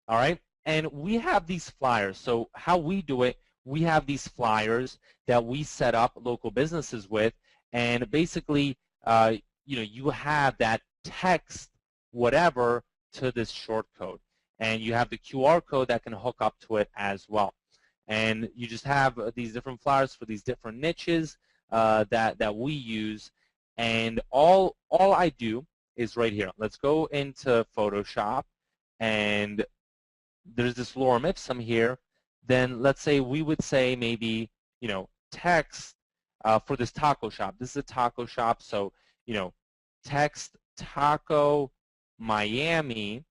All right. And we have these flyers. So how we do it, we have these flyers that we set up local businesses with, and basically, you have that text whatever to this short code, and you have the QR code that can hook up to it as well. And you just have these different flyers for these different niches that we use, and all I do is right here. Let's go into Photoshop, and there's this lorem ipsum here. Then let's say we would say maybe text for this taco shop. This is a taco shop, so text taco Miami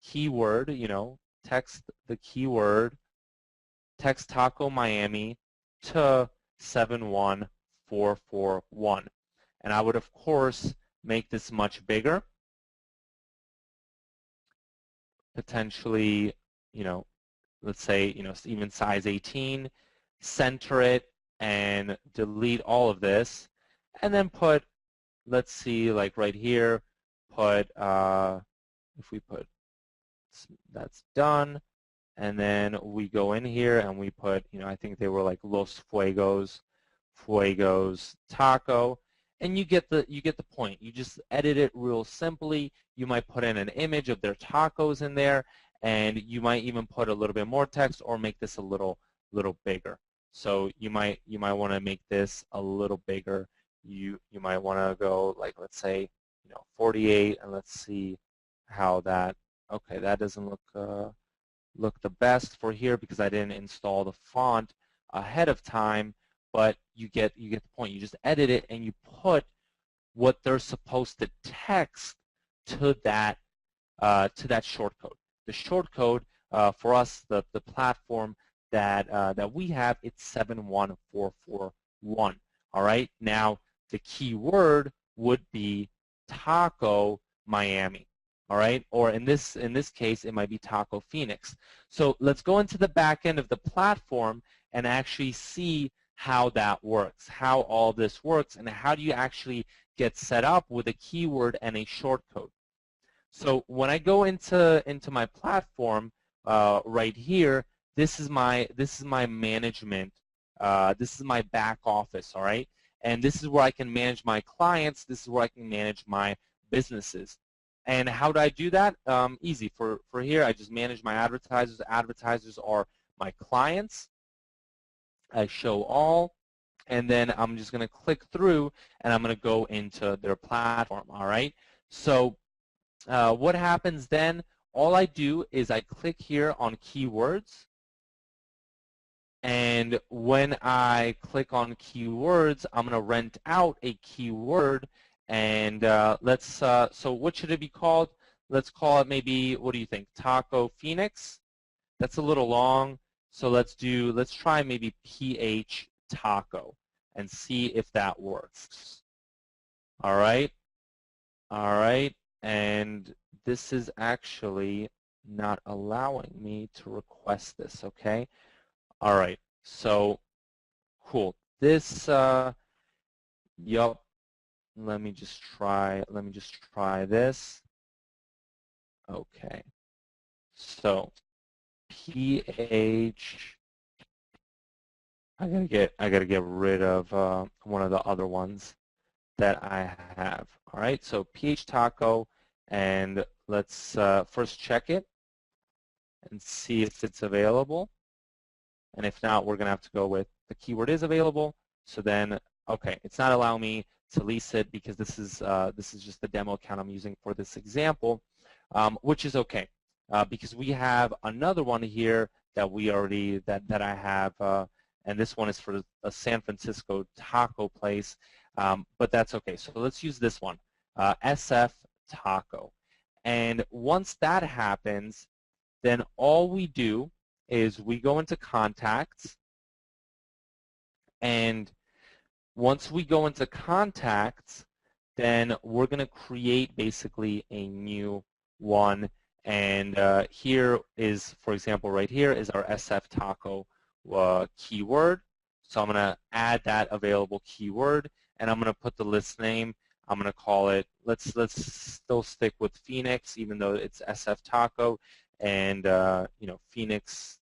keyword. Text the keyword text taco Miami to 71441, and I would of course make this much bigger, potentially let's say even size 18, center it, and delete all of this, and then put, let's see, like right here, put if we put that's done, and then we go in here and we put I think they were like Los Fuegos taco, and you get the point. You just edit it real simply. You might put in an image of their tacos in there, and you might even put a little bit more text or make this a little bigger. So you might want to make this a little bigger. You might want to go like, let's say 48, and let's see how that. Okay, that doesn't look the best for here because I didn't install the font ahead of time. But you get the point. You just edit it and you put what they're supposed to text to that short code. The short code for us, the platform that we have, it's 71441. All right. Now the keyword would be taco Miami. All right. Or in this case, it might be taco Phoenix. So let's go into the back end of the platform and actually see how that works, how all this works, and how do you actually get set up with a keyword and a short code. So when I go into my platform right here, this is my management. This is my back office, all right? And this is where I can manage my clients. This is where I can manage my businesses. And how do I do that? Easy. For here, I just manage my advertisers. Advertisers are my clients. I show all, and then I'm just going to click through, and I'm going to go into their platform, all right? So what happens then, all I do is I click here on keywords, and when I click on keywords, I'm going to rent out a keyword, and so what should it be called? Let's call it maybe, what do you think, Taco Phoenix? That's a little long, so let's try maybe PH Taco and see if that works. All right, and this is actually not allowing me to request this, okay? All right, so cool. This, yup, let me just try this. Okay, so PH, I gotta get rid of one of the other ones that I have. All right, so PH Taco, and let's first check it and see if it's available. And if not, we're going to have to go with the keyword is available. So then, okay, it's not allowing me to lease it because this is just the demo account I'm using for this example, which is okay because we have another one here that that I have, and this one is for a San Francisco taco place, but that's okay. So let's use this one, SF Taco. And once that happens, then all we do is we go into contacts, and once we go into contacts, then we're going to create basically a new one. And here is, for example, right here is our SF Taco keyword. So I'm going to add that available keyword, and I'm going to put the list name. I'm going to call it, let's still stick with Phoenix, even though it's SF Taco, and Phoenix.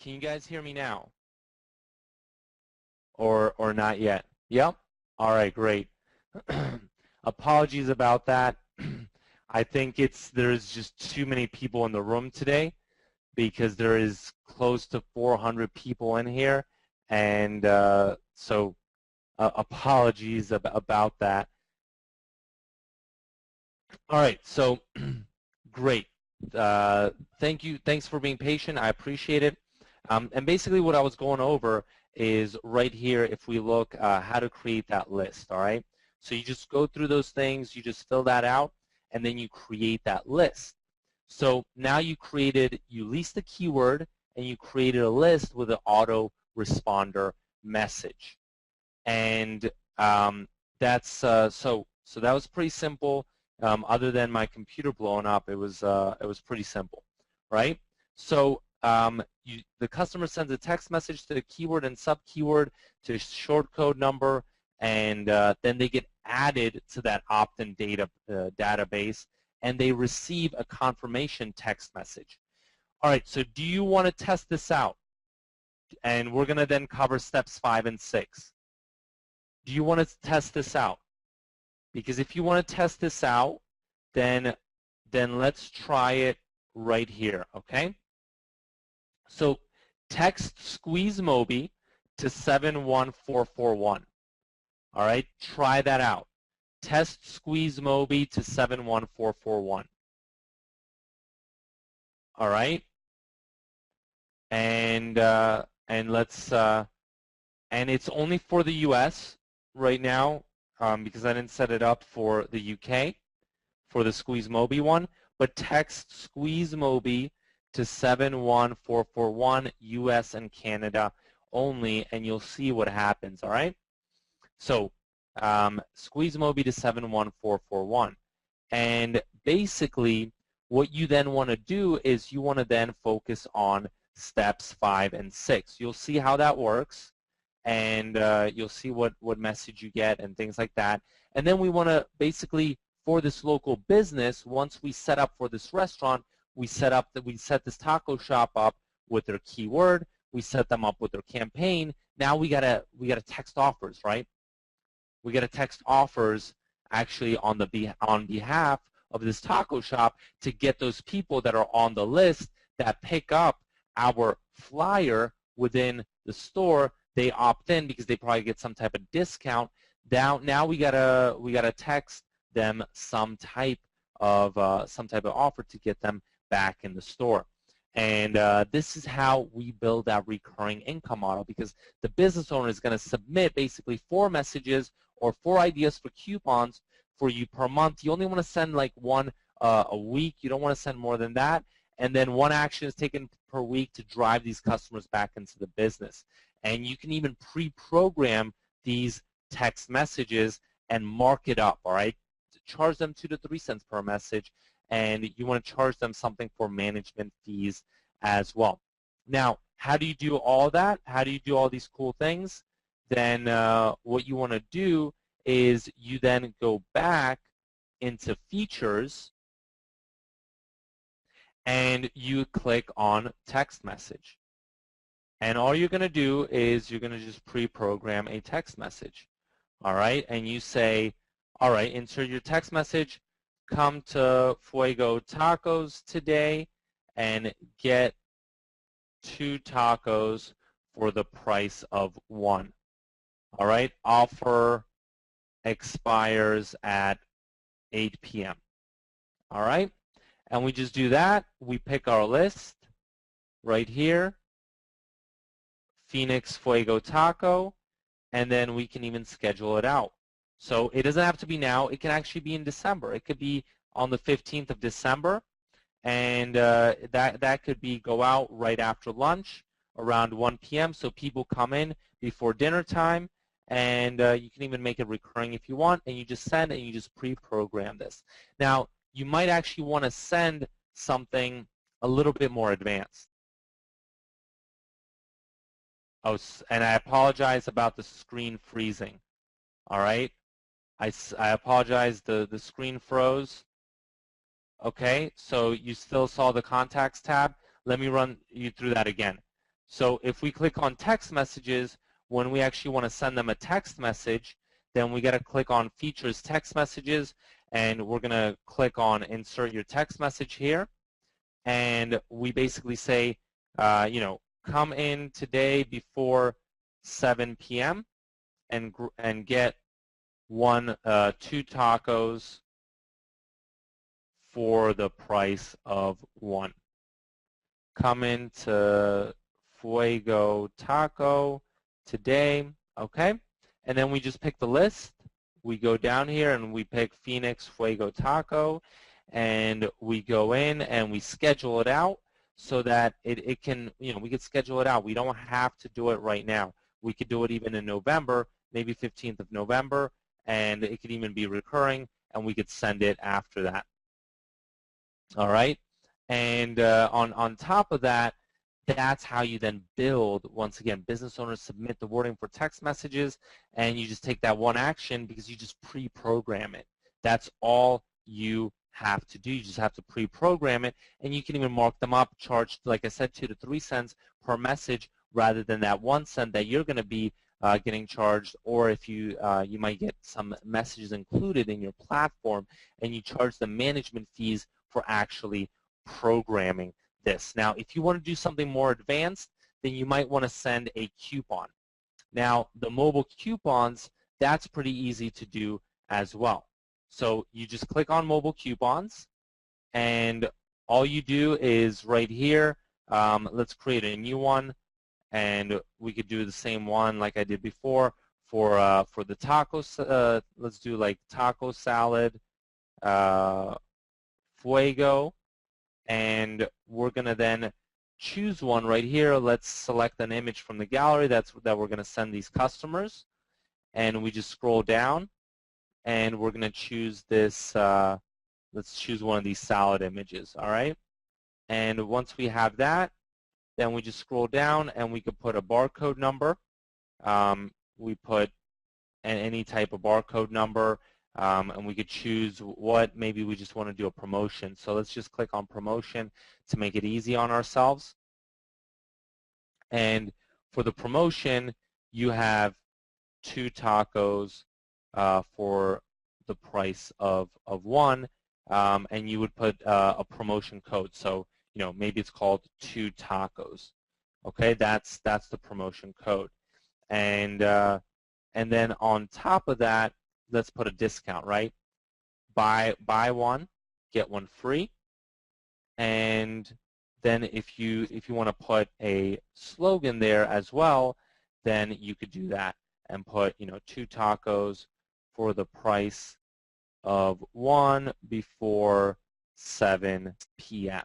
Can you guys hear me now? Or not yet? Yep? All right, great. Apologies about that. I think there's just too many people in the room today because there is close to 400 people in here, and so apologies about that. All right, so great. Thanks for being patient. I appreciate it. And basically what I was going over is right here, if we look how to create that list, all right? So you just go through those things, you just fill that out, and then you create that list. So now you leased the keyword, and you created a list with an autoresponder message. And that's so that was pretty simple. Other than my computer blowing up, it was pretty simple, right? So the customer sends a text message to the keyword and sub-keyword to short code number, and then they get added to that opt-in database, and they receive a confirmation text message. All right, so do you want to test this out? And we're going to then cover steps 5 and 6. Do you want to test this out? Because if you want to test this out, then let's try it right here, okay? So text SqueezeMobi to 71441. All right, try that out. Test SqueezeMobi to 71441. All right, and let's and it's only for the U.S. right now because I didn't set it up for the UK for the SqueezeMobi one. But text SqueezeMobi to 71441 U.S. and Canada only, and you'll see what happens. All right. So SqueezeMobi to 71441, and basically what you then want to do is you want to then focus on steps 5 and 6. You'll see how that works, and you'll see what message you get and things like that. And then we want to basically, for this local business, once we set up for this restaurant, we set this taco shop up with their keyword. We set them up with their campaign. Now we gotta text offers, right? We gotta text offers actually on behalf of this taco shop to get those people that are on the list that pick up our flyer within the store. They opt in because they probably get some type of discount. Now we gotta text them some type of offer to get them back in the store. And this is how we build that recurring income model, because the business owner is going to submit basically 4 messages or 4 ideas for coupons for you per month. You only want to send like one a week. You don't want to send more than that. And then 1 action is taken per week to drive these customers back into the business. And you can even pre-program these text messages and mark it up, all right? Charge them 2 to 3 cents per message, and you want to charge them something for management fees as well. Now, how do you do all that? How do you do all these cool things? Then what you want to do is you then go back into features, and you click on text message. And all you're going to do is you're going to just pre-program a text message. All right, and you say, all right, insert your text message, come to Fuego Tacos today and get 2 tacos for the price of 1. All right, offer expires at 8 p.m. All right, and we just do that. We pick our list right here, Phoenix Fuego Taco, and then we can even schedule it out. So it doesn't have to be now. It can actually be in December. It could be on the 15th of December, and that could be go out right after lunch around 1 p.m. so people come in before dinner time, and you can even make it recurring if you want, and you just send and you just pre-program this. Now, you might actually want to send something a little bit more advanced. Oh, and I apologize about the screen freezing. All right, I apologize. The screen froze. Okay, so you still saw the contacts tab. Let me run you through that again. So if we click on text messages, when we actually want to send them a text message, then we got to click on features text messages, and we're going to click on insert your text message here. And we basically say, come in today before 7 p.m. and get two tacos for the price of one. Come into Fuego Taco today, okay? And then we just pick the list. We go down here and we pick Phoenix Fuego Taco, and we go in and we schedule it out so that it can, we could schedule it out. We don't have to do it right now. We could do it even in November, maybe 15th of November, and it could even be recurring, and we could send it after that. All right? And on top of that, that's how you then build. Once again, business owners submit the wording for text messages, and you just take that one action because you just pre-program it. That's all you have to do. You just have to pre-program it, and you can even mark them up, charge, like I said, 2 to 3 cents per message rather than that 1 cent that you're going to be getting charged, or if you might get some messages included in your platform, and you charge the management fees for actually programming this. Now, if you want to do something more advanced, then you might want to send a coupon. Now, the mobile coupons, that's pretty easy to do as well. So you just click on mobile coupons, and all you do is right here, let's create a new one, and we could do the same one like I did before for the tacos. Let's do like taco salad, Fuego, and we're going to then choose one right here. Let's select an image from the gallery that we're going to send these customers, and we just scroll down, and we're going to choose this. Let's choose one of these salad images. All right, and once we have that, then we just scroll down, and we could put a barcode number. We put any type of barcode number. And we could choose what, maybe we just want to do a promotion. So let's just click on promotion to make it easy on ourselves. And for the promotion, you have 2 tacos for the price of 1, and you would put a promotion code. So, maybe it's called 2 tacos. Okay, that's the promotion code. And then on top of that, let's put a discount, right? Buy one, get one free. And then if you want to put a slogan there as well, then you could do that and put 2 tacos for the price of 1 before 7 p.m.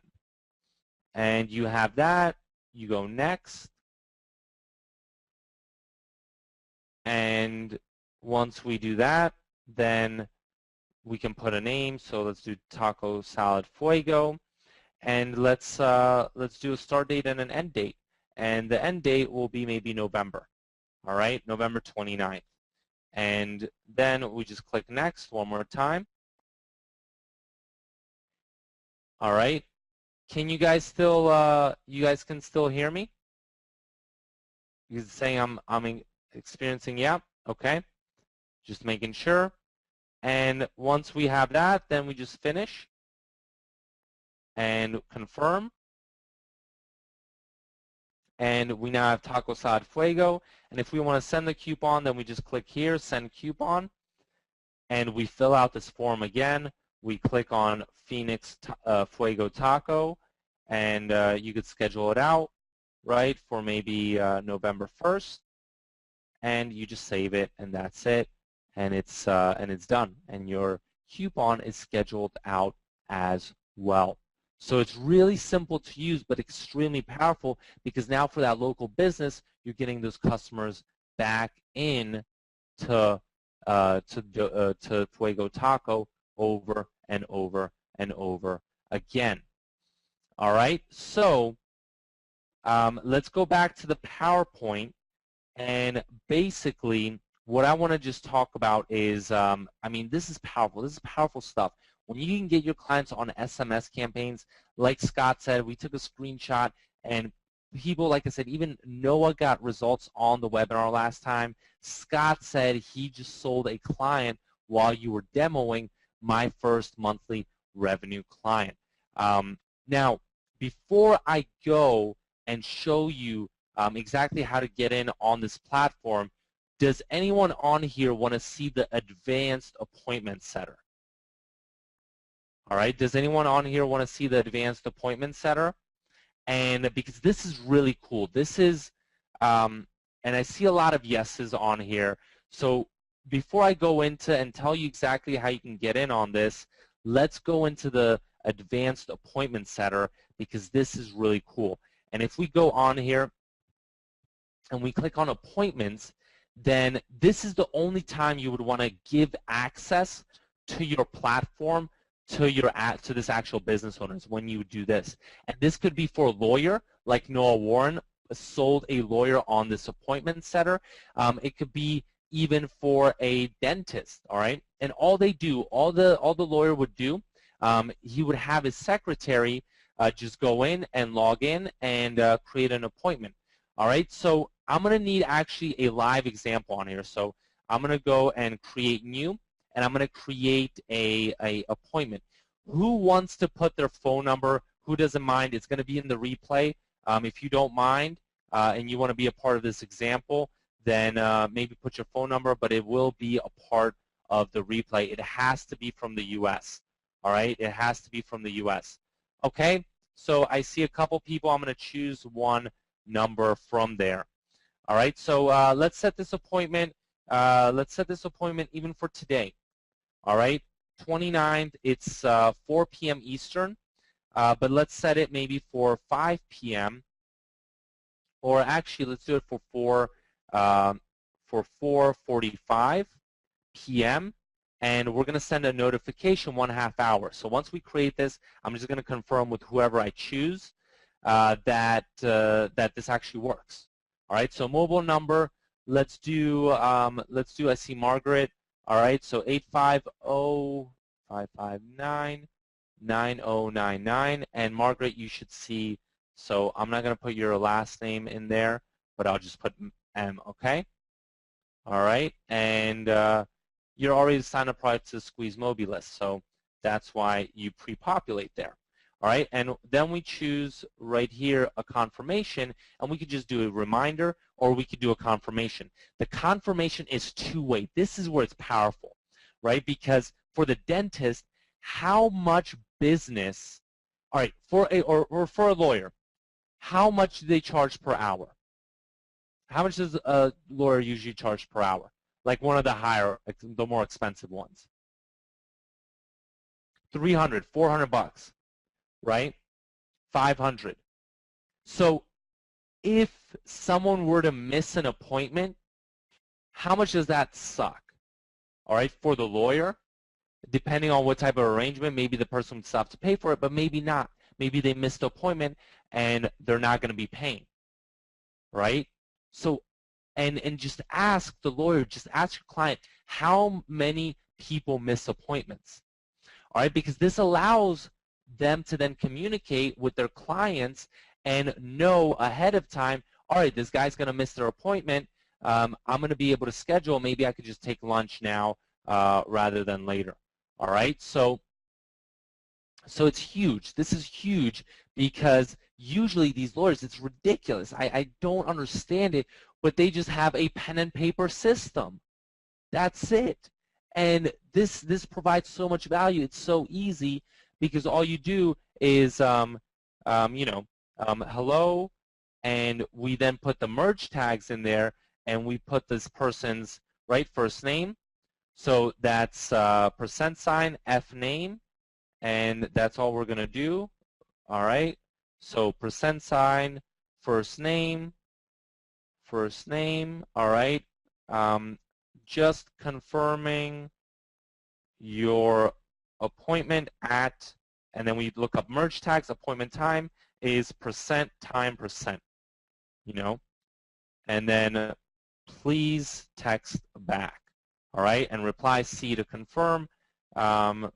And you have that. You go next, and once we do that, then we can put a name. So let's do Taco Salad Fuego, and let's do a start date and an end date. And the end date will be maybe November. All right, November 29th. And then we just click next one more time. All right. Can you guys still you guys can still hear me? You're saying I'm experiencing, yeah? Okay. Just making sure. And once we have that, then we just finish and confirm. And we now have Taco Salad Fuego. And if we want to send the coupon, then we just click here, Send Coupon. And we fill out this form again. We click on Phoenix Fuego Taco. And you could schedule it out, right, for maybe November 1st. And you just save it, and that's it. And it's done, and your coupon is scheduled out as well. So it's really simple to use, but extremely powerful, because now for that local business, you're getting those customers back in to Fuego Taco over and over and over again. All right, so let's go back to the PowerPoint, and basically what I want to just talk about is, I mean, this is powerful. This is powerful stuff. When you can get your clients on SMS campaigns, like Scott said, we took a screenshot, and people, like I said, even Noah got results on the webinar last time. Scott said he just sold a client while you were demoing my first monthly revenue client. Now, before I go and show you exactly how to get in on this platform, does anyone on here want to see the advanced appointment setter? All right, does anyone on here want to see the advanced appointment setter? And because this is really cool. This is, and I see a lot of yeses on here. So before I go into and tell you exactly how you can get in on this, let's go into the advanced appointment setter because this is really cool. And if we go on here and we click on appointments, then this is the only time you would want to give access to your platform to this actual business owners when you do this. And this could be for a lawyer, like Noah Warren sold a lawyer on this appointment setter. It could be even for a dentist, all right? And all they do, all the lawyer would do, he would have his secretary just go in and log in and create an appointment. All right, so I'm going to need actually a live example on here. So I'm going to go and create new, and I'm going to create a appointment. Who wants to put their phone number? Who doesn't mind? It's going to be in the replay. If you don't mind and you want to be a part of this example, then maybe put your phone number, but it will be a part of the replay. It has to be from the U.S., all right? It has to be from the U.S. Okay, so I see a couple people. I'm going to choose one number from there. All right, so let's set this appointment. Let's set this appointment even for today. All right, 29th, it's 4 p.m. Eastern, but let's set it maybe for 5 p.m. or actually let's do it for 4:45 p.m. and we're going to send a notification 1/2 hour. So once we create this, I'm just going to confirm with whoever I choose that this actually works. All right, so mobile number, let's do I see Margaret. All right, so 850-559-9099, and Margaret, you should see, so I'm not going to put your last name in there, but I'll just put M, okay? All right, and you're already signed up prior to the SqueezeMobi list, so that's why you pre-populate there. All right, and then we choose right here a confirmation, and we could just do a reminder, or we could do a confirmation. The confirmation is two-way. This is where it's powerful, right? Because for the dentist, how much business, all right, for a lawyer, how much do they charge per hour? How much does a lawyer usually charge per hour? Like one of the higher, the more expensive ones. 300, 400 bucks. Right? 500. So if someone were to miss an appointment, how much does that suck? All right, for the lawyer, depending on what type of arrangement, maybe the person would still have to pay for it, but maybe not. Maybe they missed the appointment and they're not going to be paying. Right? So, and just ask the lawyer, just ask your client, how many people miss appointments? All right, because this allows them to then communicate with their clients and know ahead of time, all right, this guy's going to miss their appointment. I'm going to be able to schedule. Maybe I could just take lunch now rather than later. All right, so it's huge. This is huge because usually these lawyers, it's ridiculous. I don't understand it, but they just have a pen and paper system. That's it. And this provides so much value. It's so easy because all you do is, hello, and we then put the merge tags in there, and we put this person's first name. So that's %, F name, and that's all we're going to do. All right. So %, first name. All right. Just confirming your appointment at, and then we look up merge tags. Appointment time is %time %, and then please text back, all right, and reply C to confirm, and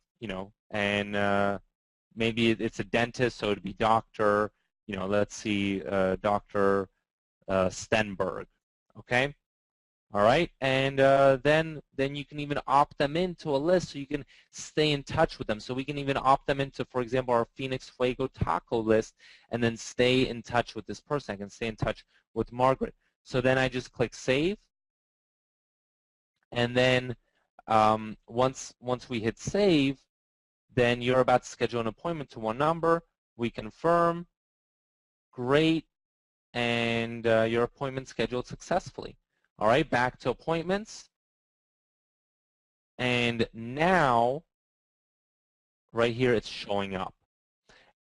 maybe it's a dentist, so it'd be doctor, let's see, Dr. Stenberg, okay? All right, and then you can even opt them into a list so you can stay in touch with them. So we can even opt them into, for example, our Phoenix Fuego Taco list, and then stay in touch with this person. I can stay in touch with Margaret. So then I just click Save, and then once we hit Save, then you're about to schedule an appointment to one number. We confirm. Great. And your appointment scheduled successfully. All right, back to appointments. And now, right here, it's showing up.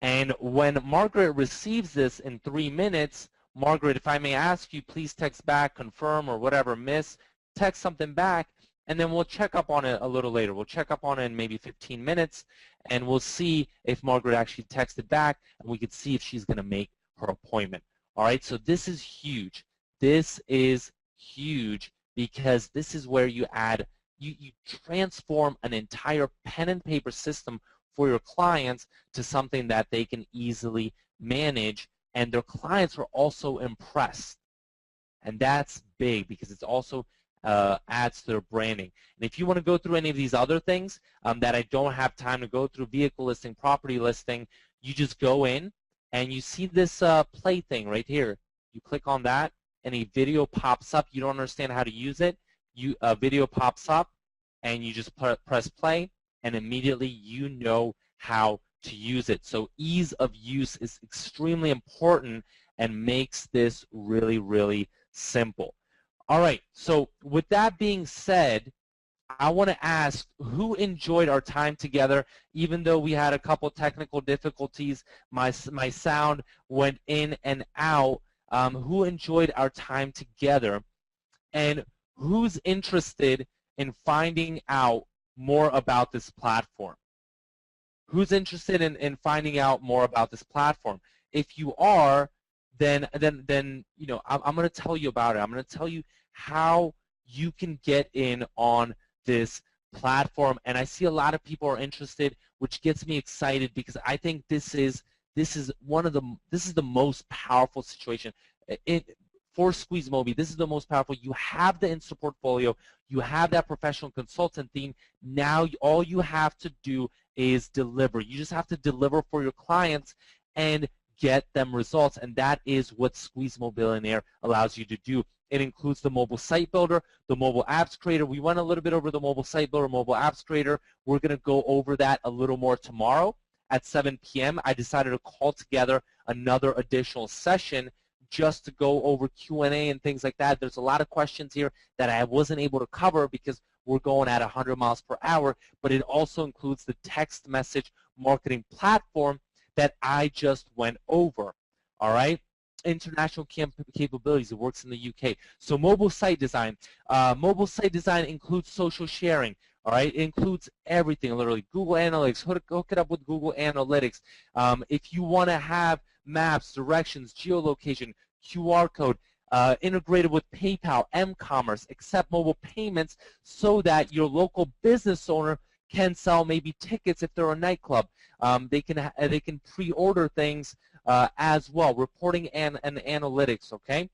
And when Margaret receives this in 3 minutes, Margaret, if I may ask you, please text back, confirm, or whatever, miss, text something back, and then we'll check up on it a little later. We'll check up on it in maybe 15 minutes, and we'll see if Margaret actually texted back, and we could see if she's going to make her appointment. All right, so this is huge. This is huge because this is where you add, you transform an entire pen and paper system for your clients to something that they can easily manage, and their clients are also impressed. And that's big because it's also adds to their branding. And if you want to go through any of these other things that I don't have time to go through, vehicle listing, property listing, you just go in and you see this play thing right here. You click on that and a video pops up. You don't understand how to use it. A video pops up and you just press play, and immediately you know how to use it. So ease of use is extremely important and makes this really, really simple. All right, so with that being said, I want to ask who enjoyed our time together. Even though we had a couple technical difficulties, my sound went in and out. Who enjoyed our time together? And who's interested in finding out more about this platform? Who's interested in finding out more about this platform? If you are, then you know, I'm going to tell you about it. I'm going to tell you how you can get in on this platform. And I see a lot of people are interested, which gets me excited because I think this is the most powerful situation. For SqueezeMobi, this is the most powerful. You have the Insta portfolio, you have that professional consultant theme. Now all you have to do is deliver. You just have to deliver for your clients and get them results, and that is what SqueezeMobilionaire allows you to do. It includes the mobile site builder, the mobile apps creator. We went a little bit over the mobile site builder, mobile apps creator. We're going to go over that a little more tomorrow at 7 p.m. I decided to call together another additional session just to go over Q&A and things like that. There's a lot of questions here that I wasn't able to cover because we're going at 100 miles per hour, but it also includes the text message marketing platform that I just went over, all right? International capabilities, it works in the UK. So mobile site design. Mobile site design includes social sharing, all right? It includes everything, literally. Google Analytics, hook it up with Google Analytics. If you want to have maps, directions, geolocation, QR code, integrated with PayPal, m-commerce, accept mobile payments so that your local business owner can sell maybe tickets if they're a nightclub. They can pre-order things as well, reporting and analytics, okay?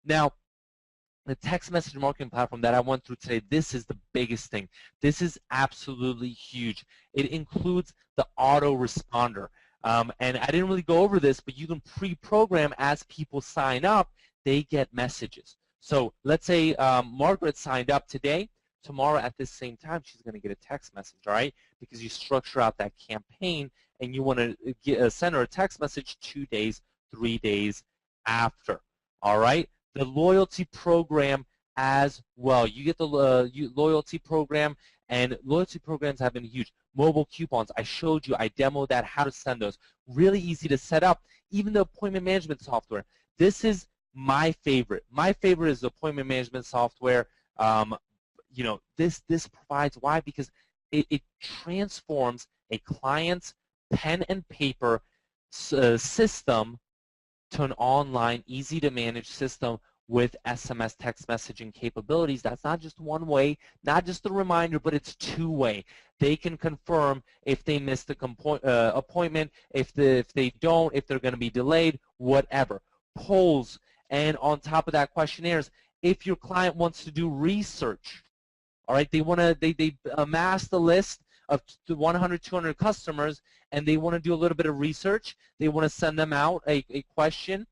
Now, the text message marketing platform that I went through today, this is the biggest thing. This is absolutely huge. It includes the autoresponder. And I didn't really go over this, but you can pre-program as people sign up, they get messages. So let's say Margaret signed up today. Tomorrow at this same time, she's going to get a text message, all right? Because you structure out that campaign, and you want to send her a text message 2 days, 3 days after, all right? The loyalty program as well. You get the loyalty program, and loyalty programs have been huge. Mobile coupons, I showed you, I demoed that, how to send those. Really easy to set up. Even the appointment management software. This is my favorite. My favorite is the appointment management software. You know, this provides, why? Because it transforms a client's pen and paper system to an online, easy to manage system with SMS text messaging capabilities. That's not just one way, not just a reminder, but it's two-way. They can confirm if they missed the appointment, if they don't, if they're going to be delayed, whatever. Polls, and on top of that, questionnaires. If your client wants to do research, all right, they amass the list of 100, 200 customers, and they want to do a little bit of research. They want to send them out a question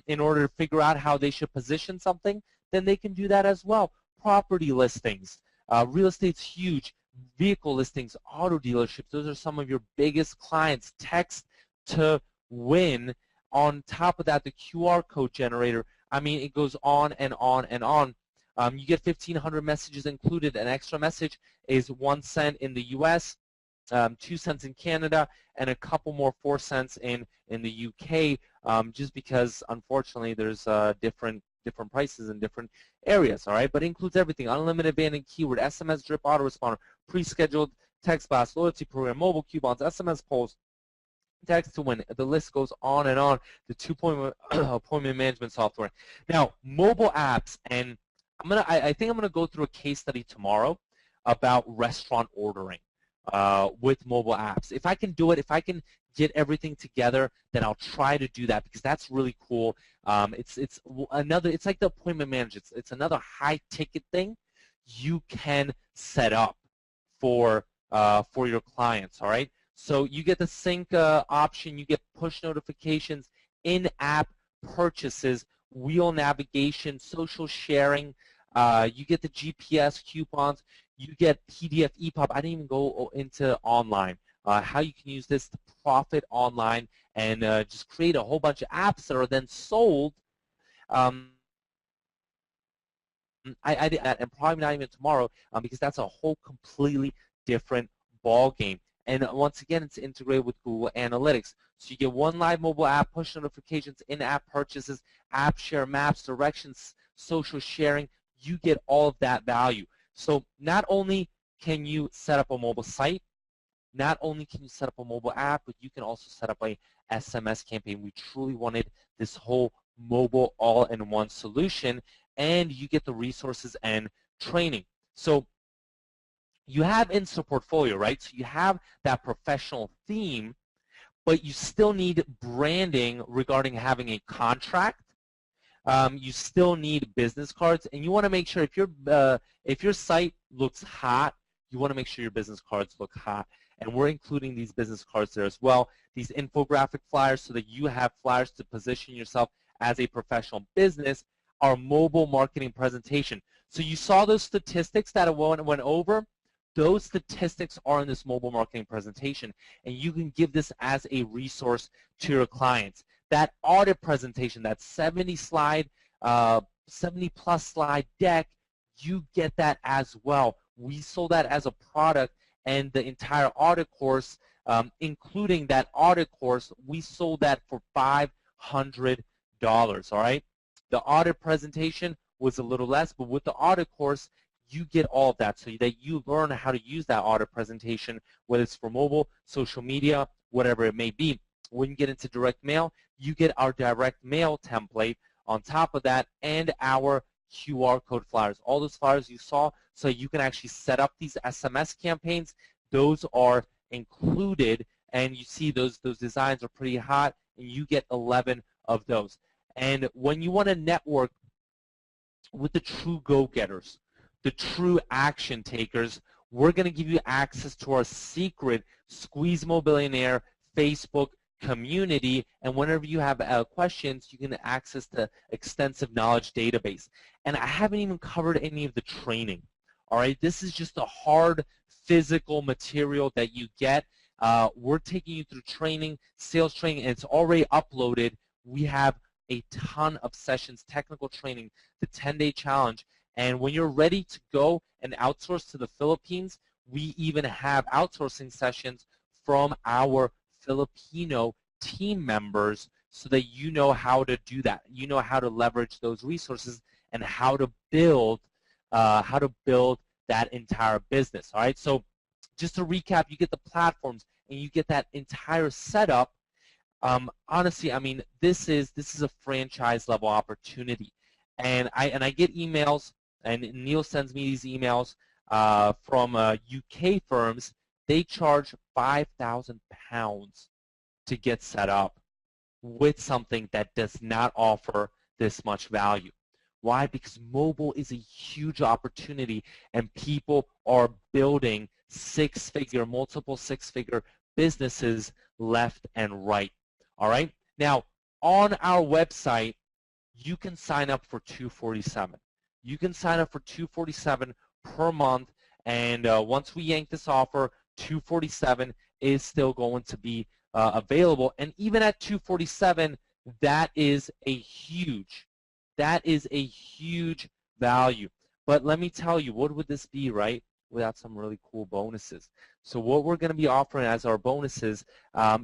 in order to figure out how they should position something, then they can do that as well. Property listings, real estate's huge. Vehicle listings, auto dealerships, those are some of your biggest clients. Text to win. On top of that, the QR code generator. I mean, it goes on and on and on. You get 1,500 messages included. An extra message is 1 cent in the U.S., 2 cents in Canada, and a couple more 4 cents in the UK, just because, unfortunately, there's different prices in different areas, all right? But it includes everything: unlimited band and keyword, SMS drip autoresponder, pre-scheduled text blast, loyalty program, mobile coupons, SMS polls, text to win. The list goes on and on. The 2-point appointment management software. Now, mobile apps, and I think I'm gonna go through a case study tomorrow about restaurant ordering with mobile apps. If I can do it, if I can get everything together, then I'll try to do that, because that's really cool. It's like the appointment manager. It's another high ticket thing you can set up for your clients. All right. So you get the sync option, you get push notifications, in-app purchases, wheel navigation, social sharing. You get the GPS coupons. You get PDF EPUB. I didn't even go into online. How you can use this to profit online and just create a whole bunch of apps that are then sold. I did that, and probably not even tomorrow, because that's a whole completely different ball game. And once again, it's integrated with Google Analytics. So you get one live mobile app, push notifications, in-app purchases, app share, maps, directions, social sharing. You get all of that value. So not only can you set up a mobile site, not only can you set up a mobile app, but you can also set up a SMS campaign. We truly wanted this whole mobile all-in-one solution, and you get the resources and training. So you have Insta Portfolio, right? So you have that professional theme, but you still need branding regarding having a contract. You still need business cards, and you want to make sure if your site looks hot, you want to make sure your business cards look hot. And we're including these business cards there as well. These infographic flyers, so that you have flyers to position yourself as a professional business. Our mobile marketing presentation. So you saw those statistics that I went over. Those statistics are in this mobile marketing presentation, and you can give this as a resource to your clients. That audit presentation, that 70-slide, 70-plus slide deck, you get that as well. We sold that as a product, and the entire audit course, including that audit course, we sold that for $500, all right? The audit presentation was a little less, but with the audit course, you get all of that, so that you learn how to use that audit presentation, whether it's for mobile, social media, whatever it may be. When you get into direct mail, you get our direct mail template on top of that, and our QR code flyers. All those flyers you saw, so you can actually set up these SMS campaigns. Those are included, and you see those designs are pretty hot, and you get 11 of those. And when you want to network with the true go-getters, the true action takers, we're going to give you access to our secret SqueezeMoBillionaire Facebook community, and whenever you have questions, you can access the extensive knowledge database. And I haven't even covered any of the training. All right, this is just the hard physical material that you get. We're taking you through training, sales training, and it's already uploaded. We have a ton of sessions, technical training, the 10-day challenge. And when you're ready to go and outsource to the Philippines, we even have outsourcing sessions from our Filipino team members, so that you know how to do that. You know how to leverage those resources and how to build that entire business. All right. So just to recap, you get the platforms and you get that entire setup. Honestly, I mean, this is a franchise level opportunity. and I get emails, and Neil sends me these emails from UK firms. They charge £5,000 to get set up with something that does not offer this much value. Why? Because mobile is a huge opportunity, and people are building six-figure, multiple six-figure businesses left and right. All right? Now, on our website, you can sign up for $247. You can sign up for $247 per month, and once we yank this offer, $247 is still going to be available. And even at $247, that is a huge value. But let me tell you, what would this be, right, without some really cool bonuses? So what we're going to be offering as our bonuses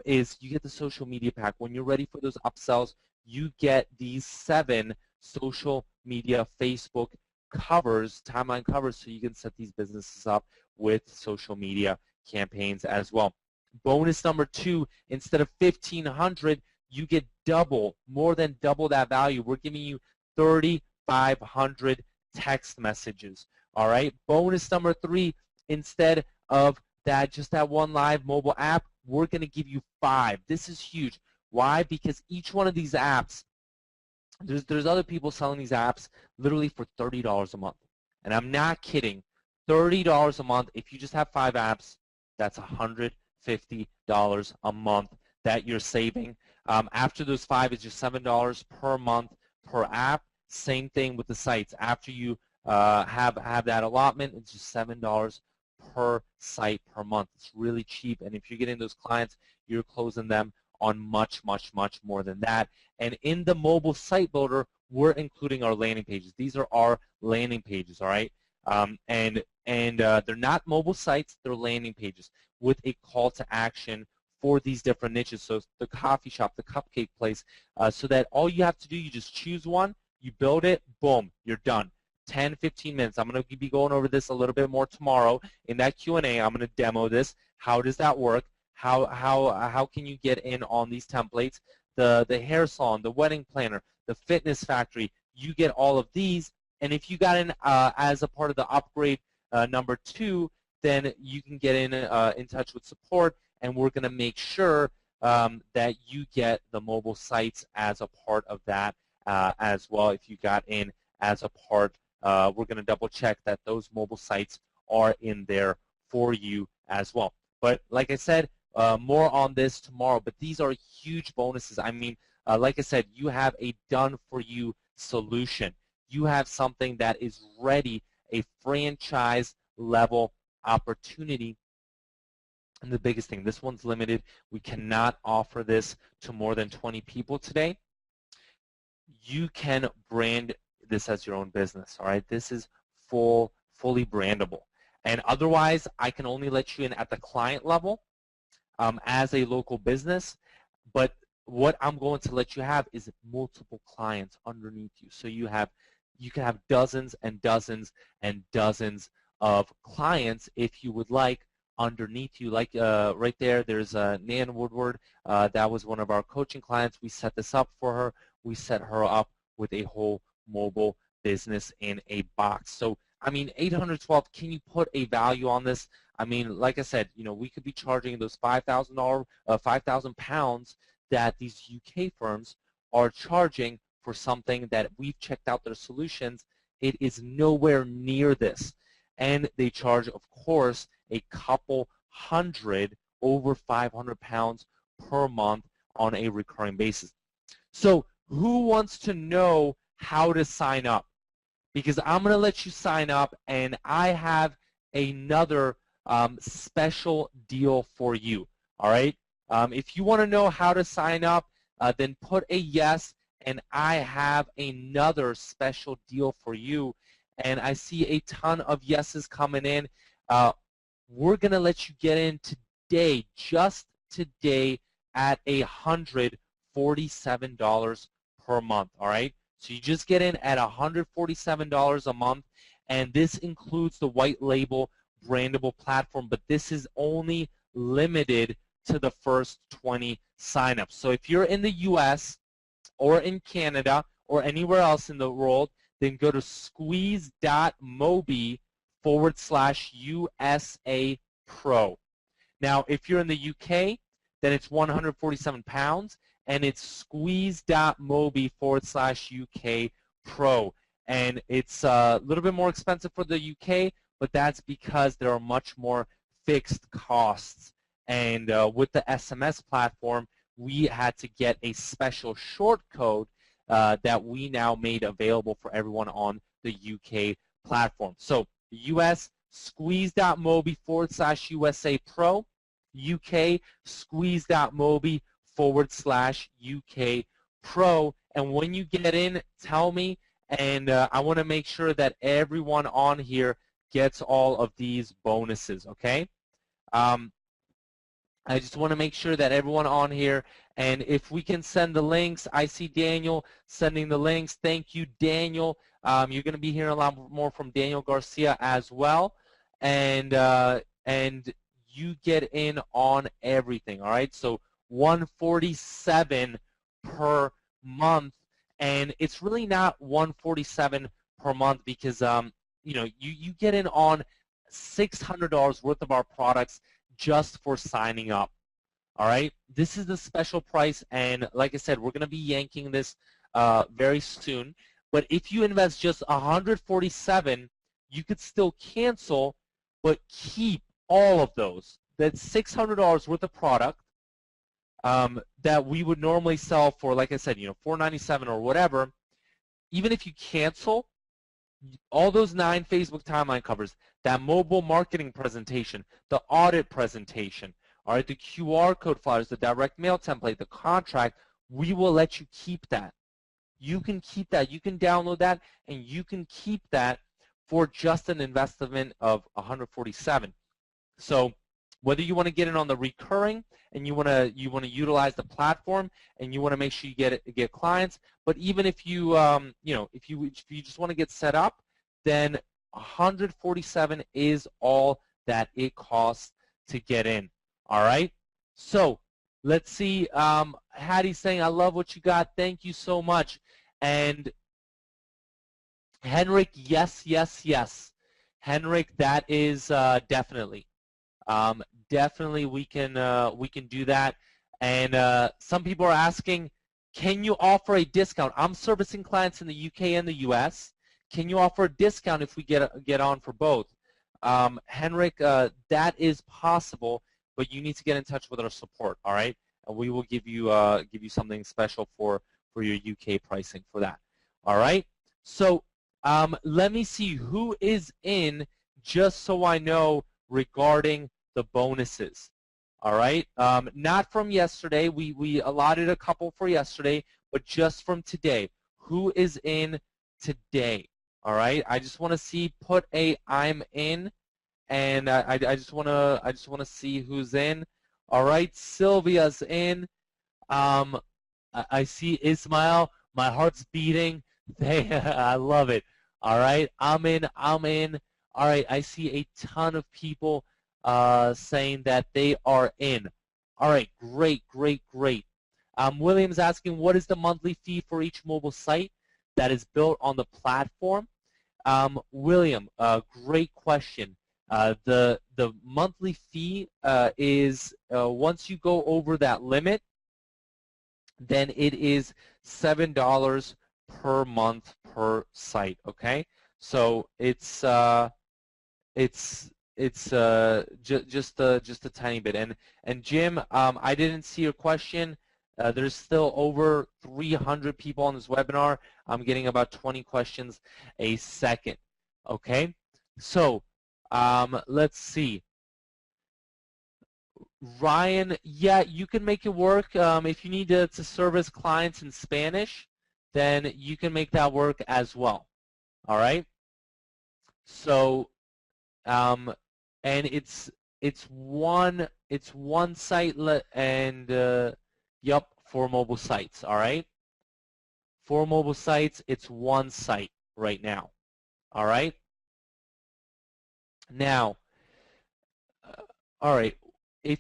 is you get the social media pack. When you're ready for those upsells, you get these 7 social media Facebook covers, timeline covers, so you can set these businesses up with social media campaigns as well. Bonus number 2, instead of $1,500, you get double, more than double that value. We're giving you 3,500 text messages. All right. Bonus number 3, instead of that, just that one live mobile app, we're going to give you 5. This is huge. Why? Because each one of these apps, there's other people selling these apps literally for $30 a month. And I'm not kidding. $30 a month, if you just have 5 apps, that's $150 a month that you're saving. After those 5, it's just $7 per month per app. Same thing with the sites. After you have that allotment, it's just $7 per site per month. It's really cheap, and if you're getting those clients, you're closing them on much more than that. And in the mobile site builder, we're including our landing pages. These are our landing pages, all right? And they're not mobile sites, they're landing pages with a call to action for these different niches. So the coffee shop, the cupcake place, so that all you have to do, you just choose one, you build it, boom, you're done. 10, 15 minutes. I'm going to be going over this a little bit more tomorrow in that Q&A. I'm going to demo this. How does that work? How can you get in on these templates? The hair salon, the wedding planner, the fitness factory, you get all of these. And if you got in as a part of the upgrade number 2, then you can get in touch with support, and we're going to make sure that you get the mobile sites as a part of that as well. If you got in as a part, we're going to double check that those mobile sites are in there for you as well. But like I said, more on this tomorrow, but these are huge bonuses. I mean, like I said, you have a done-for-you solution. You have something that is ready, a franchise-level opportunity. And the biggest thing, this one's limited. We cannot offer this to more than 20 people today. You can brand this as your own business, all right? This is fully brandable. And otherwise, I can only let you in at the client level as a local business. But what I'm going to let you have is multiple clients underneath you. So you can have dozens and dozens and dozens of clients if you would like underneath you. Like right there, there's Nan Woodward. That was one of our coaching clients. We set this up for her. We set her up with a whole mobile business in a box. So, I mean, 812, can you put a value on this? I mean, like I said, you know, we could be charging those £5,000 that these UK firms are charging for something that we've checked out their solutions. It is nowhere near this. And they charge, of course, a couple hundred, over £500 per month on a recurring basis. So who wants to know how to sign up? Because I'm going to let you sign up, and I have another special deal for you. All right? If you want to know how to sign up, then put a yes, and I have another special deal for you. And I see a ton of yeses coming in. We're going to let you get in today, just today, at $147 per month. All right? So you just get in at $147 a month, and this includes the white label brandable platform, but this is only limited to the first 20 signups. So if you're in the US or in Canada or anywhere else in the world, then go to squeeze.mobi/USA Pro. Now, if you're in the UK, then it's 147 pounds, and it's squeeze.mobi/UK Pro. And it's a little bit more expensive for the UK, but that's because there are much more fixed costs. And with the SMS platform, we had to get a special short code that we now made available for everyone on the UK platform. So US, squeeze.mobi/USA Pro. UK, squeeze.mobi/UK Pro. And when you get in, tell me, and I want to make sure that everyone on here gets all of these bonuses, okay? I just want to make sure that everyone on here, and if we can send the links, I see Daniel sending the links. Thank you, Daniel. You're going to be hearing a lot more from Daniel Garcia as well, and you get in on everything, all right? So 147 per month, and it's really not 147 per month because you get in on $600 worth of our products just for signing up. All right, this is the special price, and like I said, we're going to be yanking this very soon. But if you invest just 147, you could still cancel, but keep all of those. That's $600 worth of product that we would normally sell for, like I said, $497 or whatever. Even if you cancel, all those 9 Facebook timeline covers, that mobile marketing presentation, the audit presentation, all right, the QR code flyers, the direct mail template, the contract, we will let you keep that. You can keep that. You can download that, and you can keep that for just an investment of 147. So whether you want to get in on the recurring and you want to utilize the platform and you want to make sure you get clients, but even if you if you just want to get set up, then 147 is all that it costs to get in. All right. So let's see. Hattie's saying, "I love what you got. Thank you so much." And Henrik, yes, yes, yes. Henrik, that is definitely. Definitely we can do that. And some people are asking, can you offer a discount? I'm servicing clients in the UK and the US. Can you offer a discount if we get on for both? Henrik, that is possible, but you need to get in touch with our support, all right? And we will give you something special for your UK pricing for that. All right? So let me see who is in, just so I know regarding the bonuses. All right? Not from yesterday. We allotted a couple for yesterday, but just from today. Who is in today? All right? I just want to see, put a I'm in, and I just want to see who's in. All right, Sylvia's in. I see Ismail. My heart's beating. I love it. All right, I'm in. I'm in. All right, I see a ton of people saying that they are in. All right, great, great, great. William's asking, what is the monthly fee for each mobile site that is built on the platform? William, great question. The monthly fee is once you go over that limit, then it is $7 per month per site. Okay, so it's just a tiny bit. And Jim, I didn't see your question. There's still over 300 people on this webinar. I'm getting about 20 questions a second. Okay, so let's see. Ryan, yeah, you can make it work. If you need to service clients in Spanish, then you can make that work as well. All right. So, and it's one site and yep, 4 mobile sites. All right. 4 mobile sites. It's 1 site right now. All right. Now, all right. If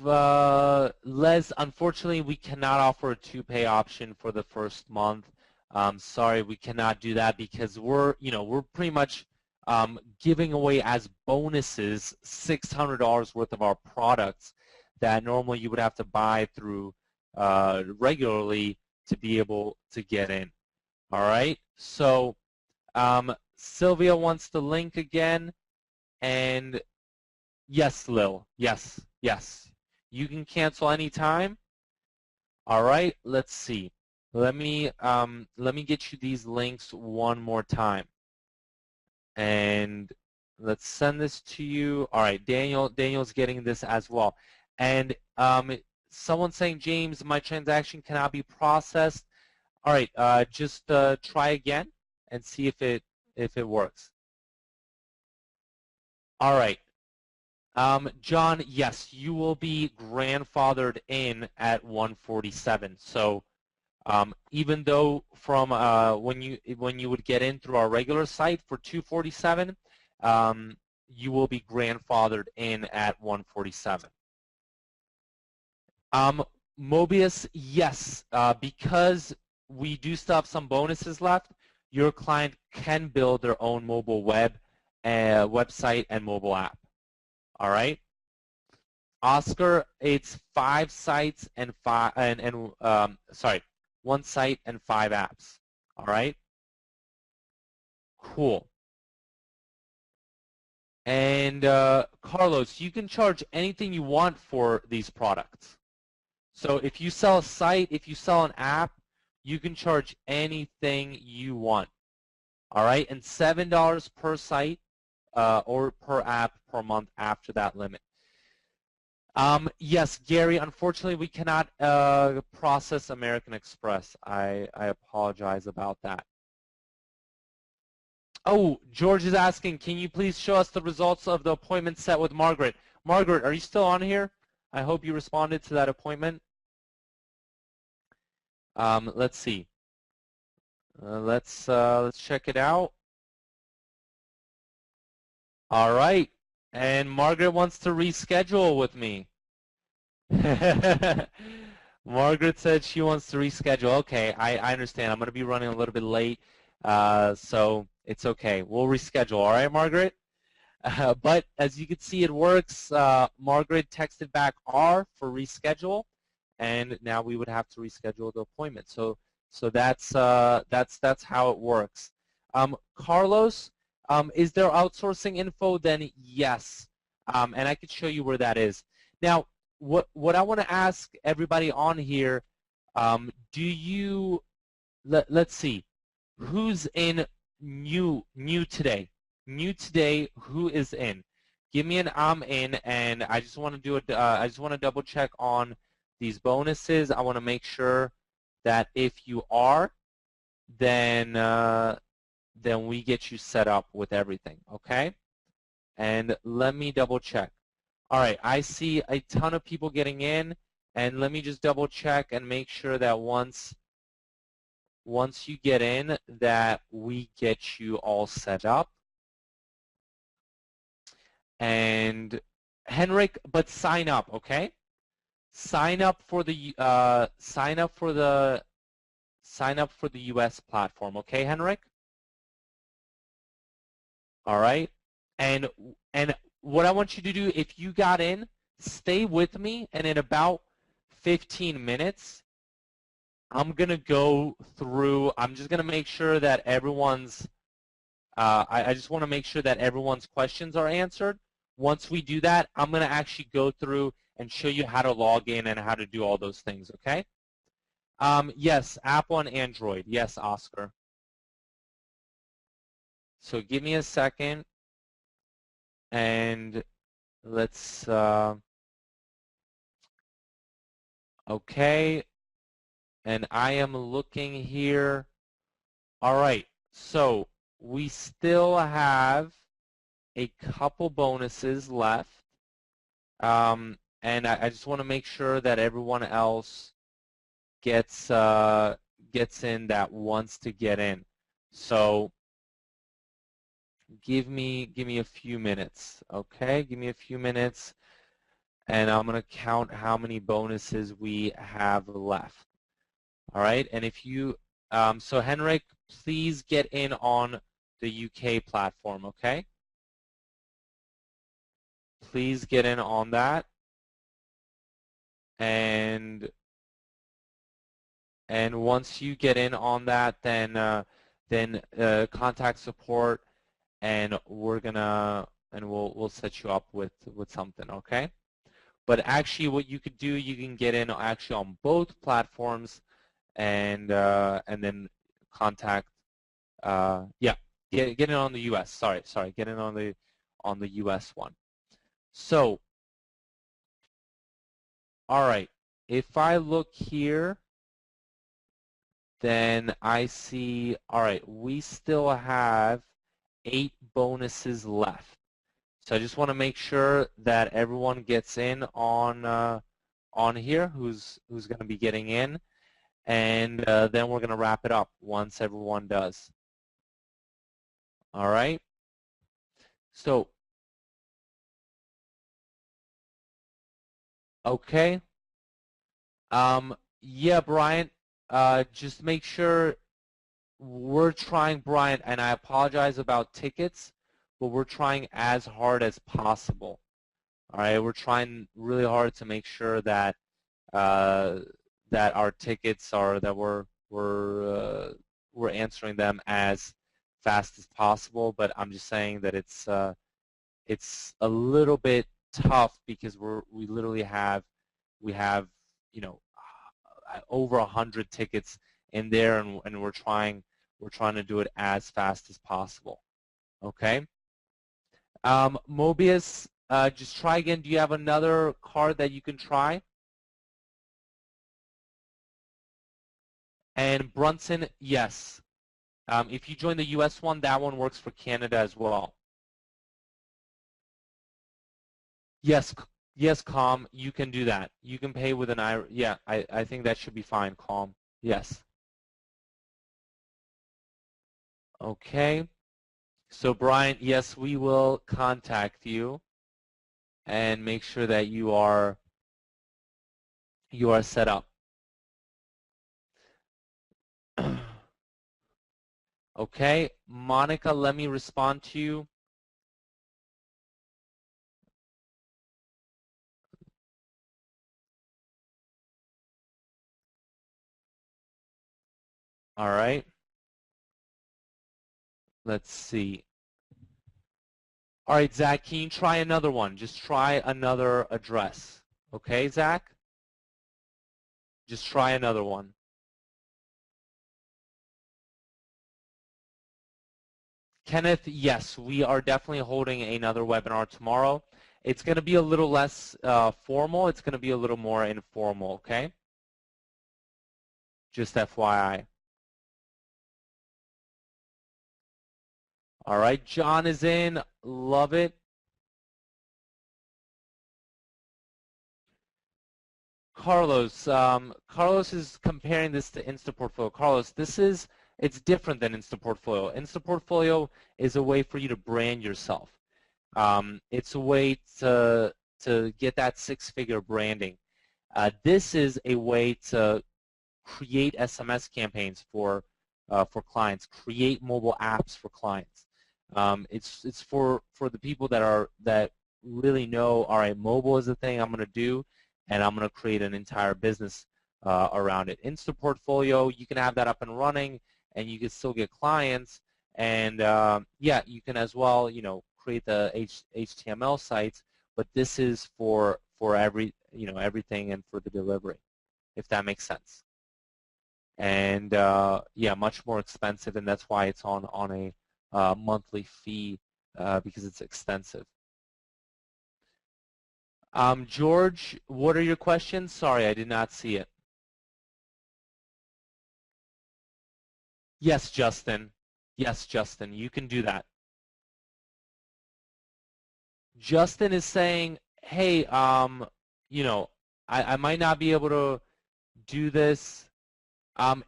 Les, unfortunately, we cannot offer a 2-pay option for the first month. Sorry, we cannot do that because we're pretty much giving away as bonuses $600 worth of our products that normally you would have to buy through regularly to be able to get in. All right, so Sylvia wants the link again, and yes, Lil, yes, yes. You can cancel anytime. All right, let's see. Let me get you these links one more time. And let's send this to you. All right, Daniel's getting this as well. And someone's saying, James, my transaction cannot be processed. All right, just try again and see if it works. All right. John, yes, you will be grandfathered in at 147. So even though from when you would get in through our regular site for 247, you will be grandfathered in at 147. Mobius, yes, because we do still have some bonuses left, your client can build their own mobile website and mobile app. All right. Oscar, it's 5 sites and one site and 5 apps. All right. Cool. And Carlos, you can charge anything you want for these products. So if you sell a site, if you sell an app, you can charge anything you want. All right, and $7 per site or per app per month after that limit. Yes, Gary, unfortunately we cannot process American Express. I apologize about that. Oh, George is asking, can you please show us the results of the appointment set with Margaret? Margaret, are you still on here? I hope you responded to that appointment. Let's see. Let's check it out. All right. And Margaret wants to reschedule with me. Margaret said she wants to reschedule. Okay, I understand. I'm going to be running a little bit late, so it's okay. We'll reschedule. All right, Margaret? But as you can see, it works. Margaret texted back R for reschedule, and now we would have to reschedule the appointment. So that's how it works. Carlos, is there outsourcing info? Then yes, and I could show you where that is. Now, what I want to ask everybody on here, do you let's see, who's in new today? New today, who is in? Give me an I'm in, and I just want to do it. I just want to double check on these bonuses. I want to make sure that if you are, then we get you set up with everything. Okay? And let me double check. All right, I see a ton of people getting in, and let me just double check and make sure that once you get in, that we get you all set up. And Henrik, but sign up, okay? Sign up for the US platform, okay, Henrik? All right. And what I want you to do, if you got in, stay with me, and in about 15 minutes, I'm going to go through, I'm just going to make sure that everyone's, I just want to make sure that everyone's questions are answered. Once we do that, I'm going to actually go through and show you how to log in and how to do all those things, okay? Yes, Apple and Android. Yes, Oscar. So give me a second, and let's, okay, and I am looking here. All right, so we still have a couple bonuses left, and I just want to make sure that everyone else gets in that wants to get in. So give me a few minutes, okay? Give me a few minutes, and I'm going to count how many bonuses we have left. All right, and if you So Henrik, please get in on the UK platform, okay? Please get in on that. And once you get in on that, then contact support, and we'll set you up with something, okay? But actually, what you could do, you can get in actually on both platforms, and then contact. Yeah, get in on the U.S. Sorry, get in on the U.S. one. So, all right, if I look here, then I see, all right, we still have 8 bonuses left. So I just want to make sure that everyone gets in on here who's going to be getting in, and then we're going to wrap it up once everyone does. All right. So, okay. Yeah, Brian. Just make sure we're trying, Brian, and I apologize about tickets, but we're trying as hard as possible. All right, we're trying really hard to make sure that that our tickets are that we're answering them as fast as possible. But I'm just saying that it's a little bit tough because we literally have you know over 100 tickets in there, and we're trying to do it as fast as possible. Okay. Mobius, just try again. Do you have another card that you can try? And Brunson, yes. If you join the U.S. one, that one works for Canada as well. Yes, yes, Calm, you can do that. You can pay with an IRA. Yeah, I think that should be fine, Calm. Yes. Okay. So Brian, yes, we will contact you and make sure that you are set up. Okay, Monica, let me respond to you. All right. Let's see. All right, Zach, can you try another one? Just try another address. Okay, Zach? Just try another one. Kenneth, yes, we are definitely holding another webinar tomorrow. It's going to be a little less formal. It's going to be a little more informal, okay? Just FYI. All right, John is in. Love it. Carlos, Carlos is comparing this to Instaportfolio. Carlos, it's different than Instaportfolio. Instaportfolio is a way for you to brand yourself. It's a way to get that 6-figure branding. This is a way to create SMS campaigns for clients, create mobile apps for clients. It's for the people that really know, all right, mobile is the thing I'm going to do, and I'm going to create an entire business around it. Instaportfolio, you can have that up and running, and you can still get clients, and yeah, you can as well, create the HTML sites, but this is for everything and for the delivery, if that makes sense. And yeah, much more expensive, and that's why it's on a monthly fee because it's extensive. George, what are your questions? Sorry, I did not see it. Yes, Justin. Yes, Justin, you can do that. Justin is saying, hey, I might not be able to do this.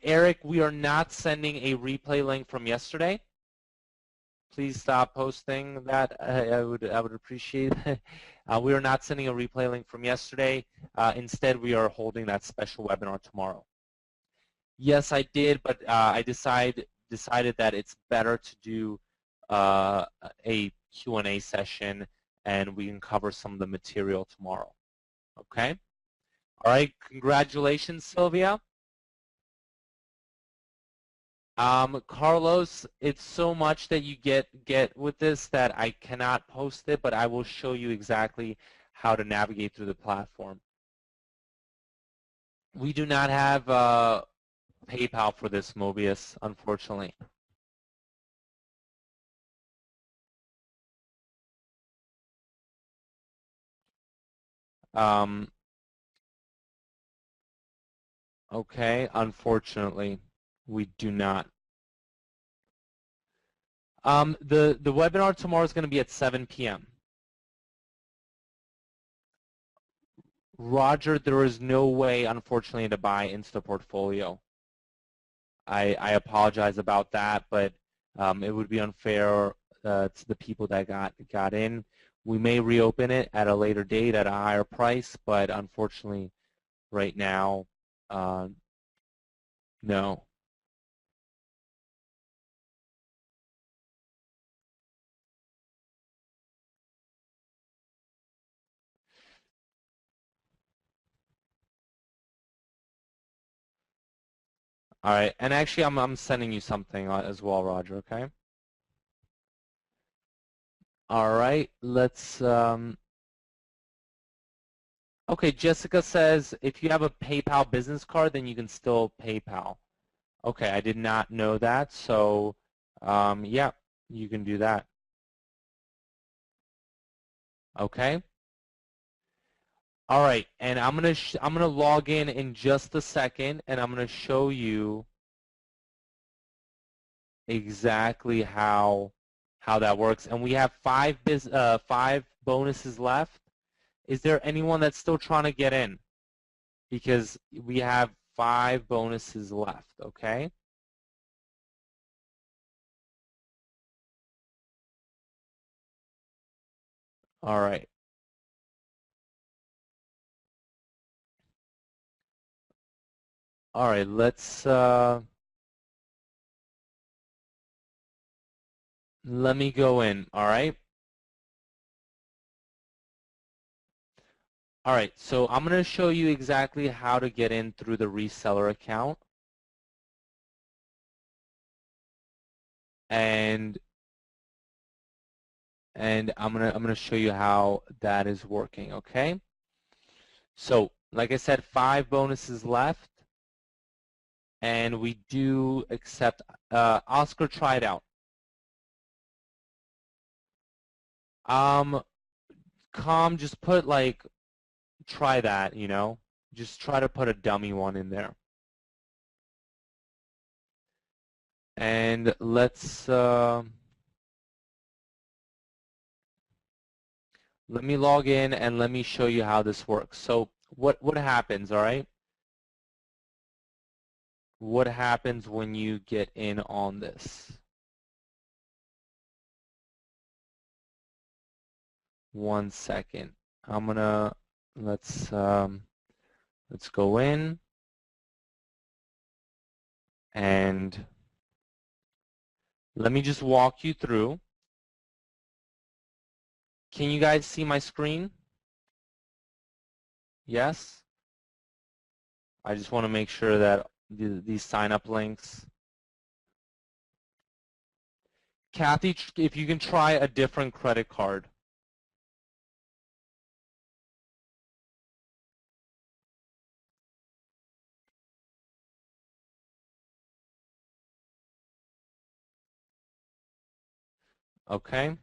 Eric, we are not sending a replay link from yesterday. Please stop posting that. I would appreciate it. We are not sending a replay link from yesterday. Instead, we are holding that special webinar tomorrow. Yes, I did, but I decided that it's better to do a Q&A session, and we can cover some of the material tomorrow. Okay? All right. Congratulations, Sylvia. Carlos, it's so much that you get with this that I cannot post it, but I will show you exactly how to navigate through the platform. We do not have PayPal for this, Mobius, unfortunately. Okay, unfortunately, we do not. The webinar tomorrow is going to be at 7 p.m. Roger, there is no way, unfortunately, to buy into the portfolio. I apologize about that, but it would be unfair to the people that got in. We may reopen it at a later date at a higher price, but unfortunately, right now, no. All right, and actually, I'm sending you something as well, Roger. Okay. All right, let's. Okay, Jessica says if you have a PayPal business card, then you can still PayPal. Okay, I did not know that, so yeah, you can do that. Okay. All right, and I'm gonna log in just a second, and I'm gonna show you exactly how that works. And we have five bonuses left. Is there anyone that's still trying to get in? Because we have 5 bonuses left. Okay. All right. All right. Let me go in. All right. All right. So I'm going to show you exactly how to get in through the reseller account. And I'm gonna show you how that is working. Okay. So like I said, 5 bonuses left, and we do accept. Oscar, try it out. Just put like, try that. Just try to put a dummy one in there. And let's. Let me log in and let me show you how this works. So what happens, all right? What happens when you get in on this? One second. Let's go in and let me just walk you through. Can you guys see my screen? Yes? I just want to make sure that these sign-up links. Kathy, if you can try a different credit card. Okay.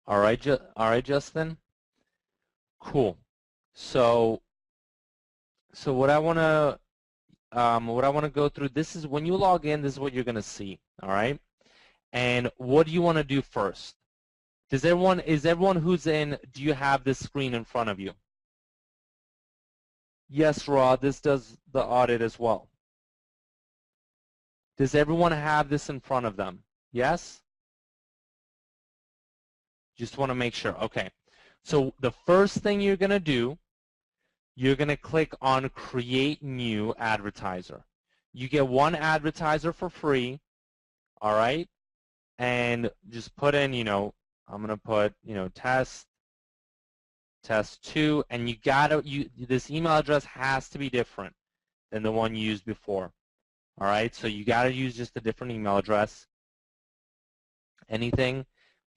All right, Justin. Cool. So what I want to go through, this is when you log in, this is what you're going to see, all right? And what do you want to do first? Is everyone who's in, do you have this screen in front of you? Yes, Rod, this does the audit as well. Does everyone have this in front of them? Yes? Just want to make sure. Okay. So the first thing you're going to do you're going to click on Create New Advertiser. You get one advertiser for free, all right? And just put in, I'm going to put, test 2, and this email address has to be different than the one you used before. All right, so you got to use just a different email address. Anything,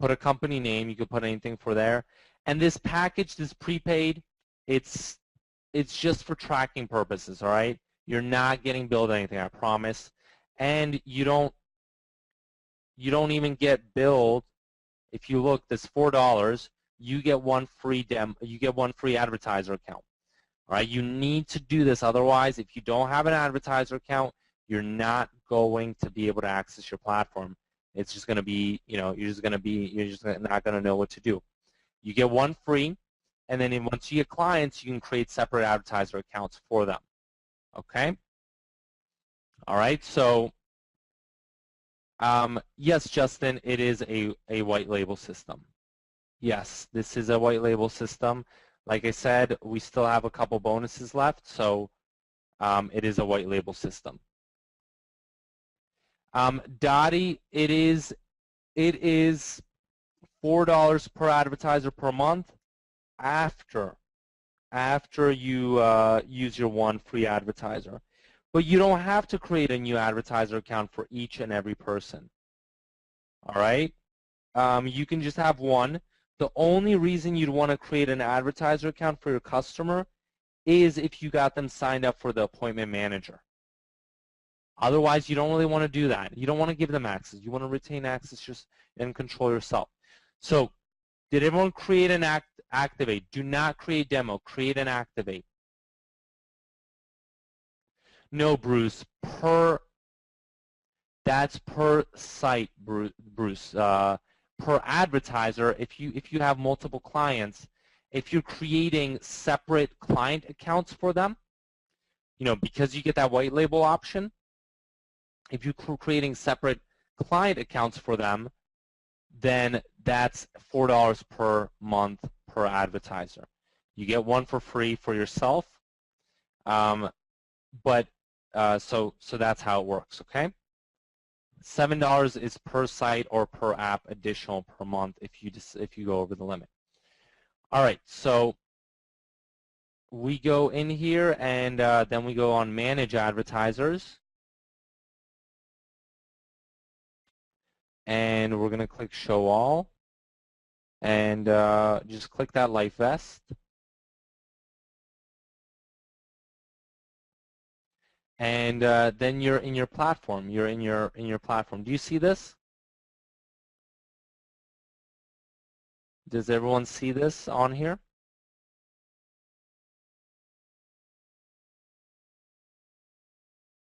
put a company name. You could put anything for there. And this package, this prepaid, it's just for tracking purposes. All right, you're not getting billed anything, I promise. And you don't even get billed. If you look, this $4. You get one free advertiser account. All right, you need to do this. Otherwise, if you don't have an advertiser account, you're not going to be able to access your platform. It's just going to be, you're just not going to know what to do. You get one free, and then once you get clients, you can create separate advertiser accounts for them. Okay? All right, so yes, Justin, it is a white label system. Yes, this is a white label system. Like I said, we still have a couple bonuses left, so it is a white label system. Dottie, it is $4 per advertiser per month after you use your one free advertiser. But you don't have to create a new advertiser account for each and every person. All right? You can just have one. The only reason you'd want to create an advertiser account for your customer is if you got them signed up for the appointment manager. Otherwise, you don't really want to do that. You don't want to give them access. You want to retain access just and control yourself. So, did everyone create an activate? Do not create demo. Create an activate. No, Bruce. That's per site, Bruce. Per advertiser, if you have multiple clients, if you're creating separate client accounts for them, because you get that white label option, if you're creating separate client accounts for them, then that's $4 per month per advertiser. You get one for free for yourself, so that's how it works. Okay. $7 is per site or per app additional per month if you go over the limit. All right, so we go in here and then we go on Manage Advertisers. And we're going to click Show All. And just click that light vest. And then you're in your platform. You're in your platform. Do you see this? Does everyone see this on here?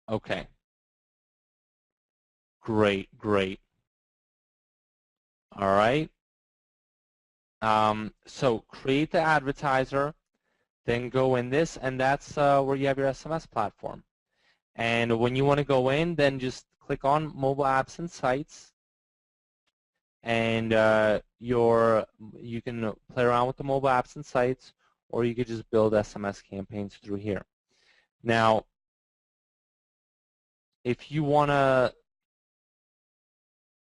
Okay. Great, great. All right. So create the advertiser, then go in this, and that's where you have your SMS platform. And when you want to go in, then just click on Mobile Apps and Sites, and you can play around with the mobile apps and sites, or you could just build SMS campaigns through here. Now, if you want to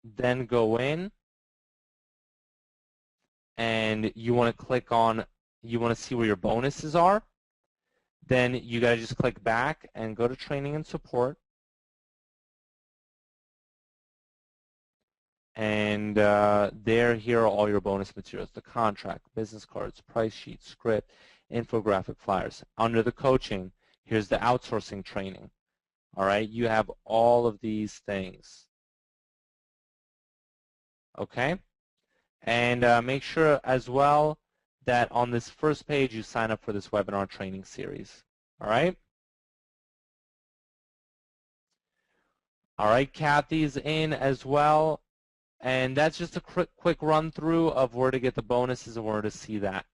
then go in and you want to click on, you want to see where your bonuses are, then you got to just click back and go to Training and Support. And here are all your bonus materials: the contract, business cards, price sheets, script, infographic flyers. Under the coaching, here's the outsourcing training. All right, you have all of these things. Okay, and make sure as well that on this first page you sign up for this webinar training series. All right. All right, Kathy's in as well. And that's just a quick run through of where to get the bonuses and where to see that.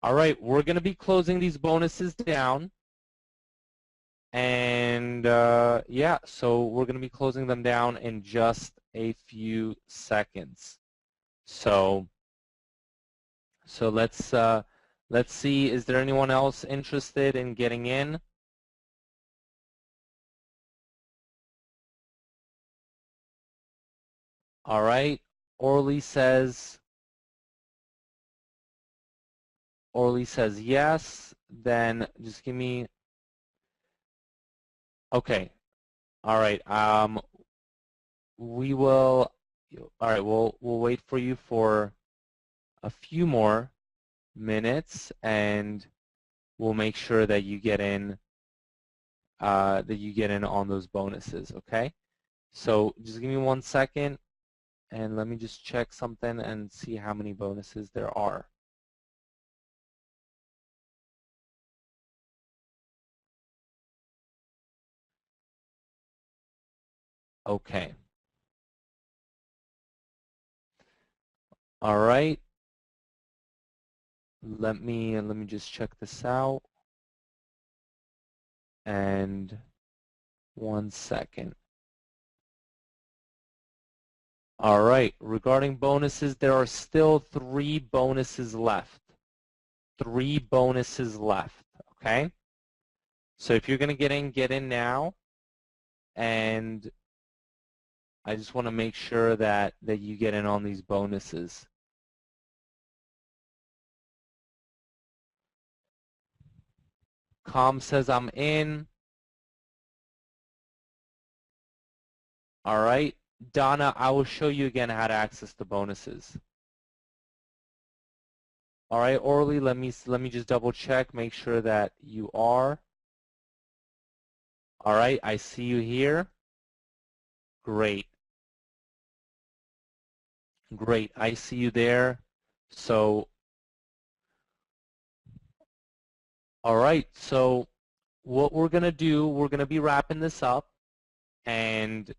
All right, we're going to be closing these bonuses down. And yeah, so we're going to be closing them down in just a few seconds. So let's Let's see, is there anyone else interested in getting in? All right. Orly says yes. Then just give me. Okay. All right. We will. All right. We'll wait for you for a few more minutes, and we'll make sure that you get in. On those bonuses. Okay. So just give me 1 second, and let me just check something and see how many bonuses there are. Okay. All right. Let me just check this out. And 1 second. All right. Regarding bonuses, there are still 3 bonuses left. 3 bonuses left. Okay. So if you're going to get in now. And I just want to make sure that you get in on these bonuses. Com says I'm in. All right. Donna, I will show you again how to access the bonuses. All right, Orly, let me just double check, make sure that you are. All right, I see you here. Great. Great, I see you there. So, all right, so what we're going to do, we're going to be wrapping this up, and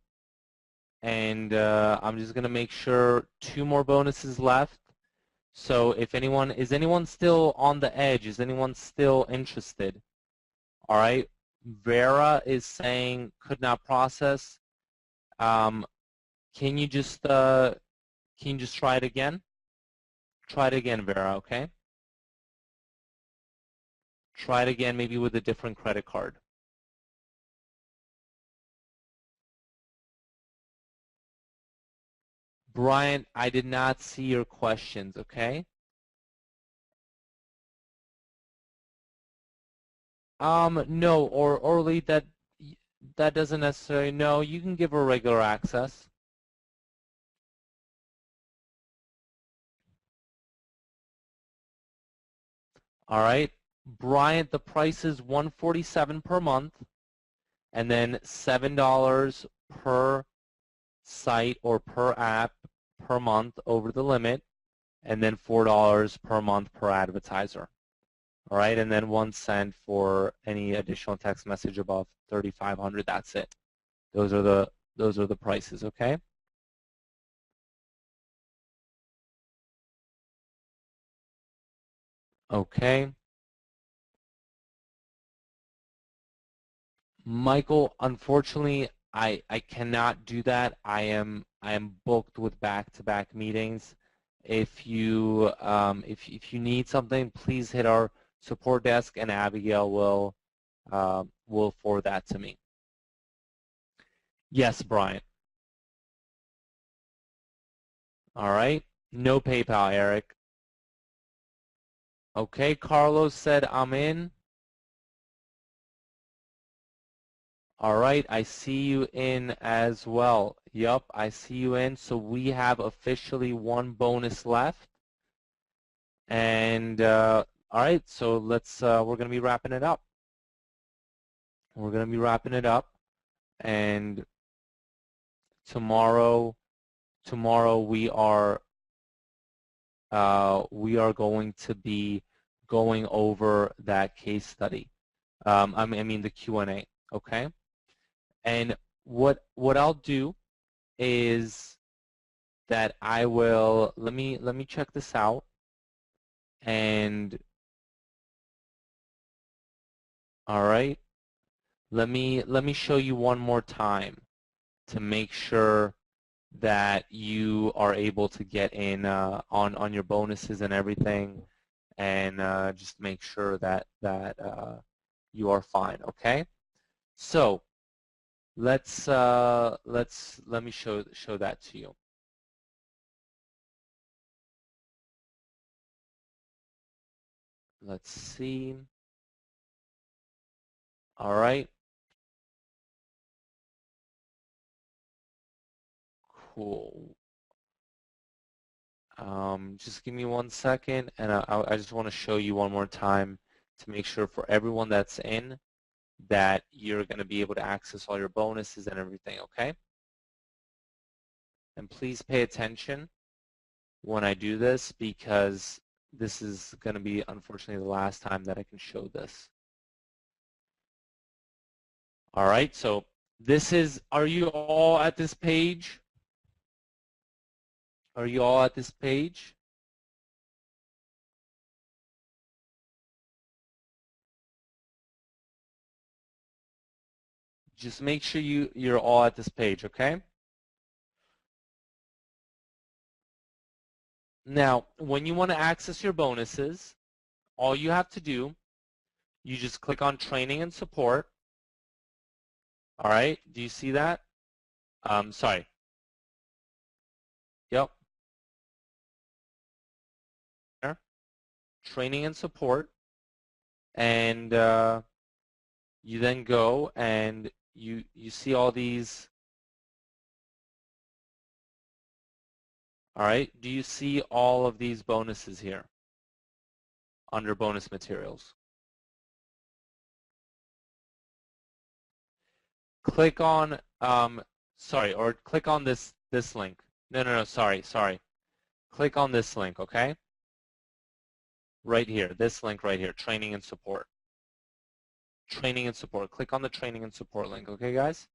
I'm just going to make sure 2 more bonuses left. So if anyone, is anyone still on the edge? Is anyone still interested? All right, Vera is saying could not process. Can you just try it again? Try it again, Vera, okay? Try it again, maybe with a different credit card. Brian, I did not see your questions, okay? No, Orly, that doesn't necessarily, no, you can give her regular access. All right, Bryant, the price is $147 per month, and then $7 per site or per app per month over the limit, and then $4 per month per advertiser. All right, and then 1 cent for any additional text message above 3,500. That's it. Those are the prices. Okay. Okay. Michael, unfortunately, I cannot do that. I am booked with back-to-back meetings. If you if you need something, please hit our support desk, and Abigail will forward that to me. Yes, Brian. All right. No PayPal, Eric. Okay, Carlos said I'm in. All right, I see you in as well. Yup, I see you in. So we have officially 1 bonus left. And all right, so let's we're going to be wrapping it up. We're going to be wrapping it up, and tomorrow we are going to be going over that case study. I mean the Q&A. Okay. And what I'll do is that I will let me check this out, and all right, let me show you one more time to make sure that you are able to get in on your bonuses and everything. and just make sure that you are fine. Okay. So let me show that to you. Let's see. All right. Cool. Just give me 1 second, and I just want to show you one more time to make sure for everyone that's in that you're going to be able to access all your bonuses and everything, okay? And please pay attention when I do this because this is going to be, unfortunately, the last time that I can show this. All right, so this is, are you all at this page? Are you all at this page? Just make sure you're all at this page, okay? Now, when you want to access your bonuses, all you have to do, you just click on Training and Support. All right, do you see that? Sorry. Yep. Training and Support. And you then go and you see all these. All right, do you see all of these bonuses here under bonus materials? Click on, sorry, or click on this link. No, sorry. Click on this link, okay? Right here, this link right here, Training and Support. Training and Support. Click on the Training and Support link, okay, guys?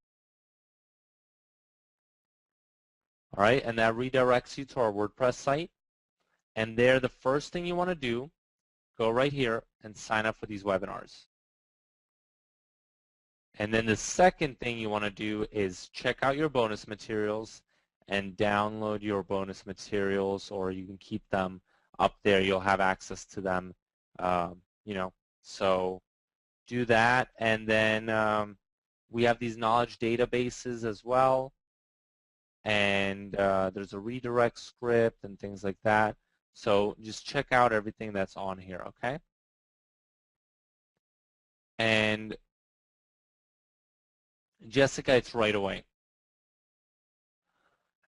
All right, and that redirects you to our WordPress site. And there, the first thing you want to do, go right here and sign up for these webinars. And then the second thing you want to do is check out your bonus materials and download your bonus materials, or you can keep them up there. You'll have access to them, so do that. And then we have these knowledge databases as well. And there's a redirect script and things like that. So just check out everything that's on here, okay? And Jessica, it's right away.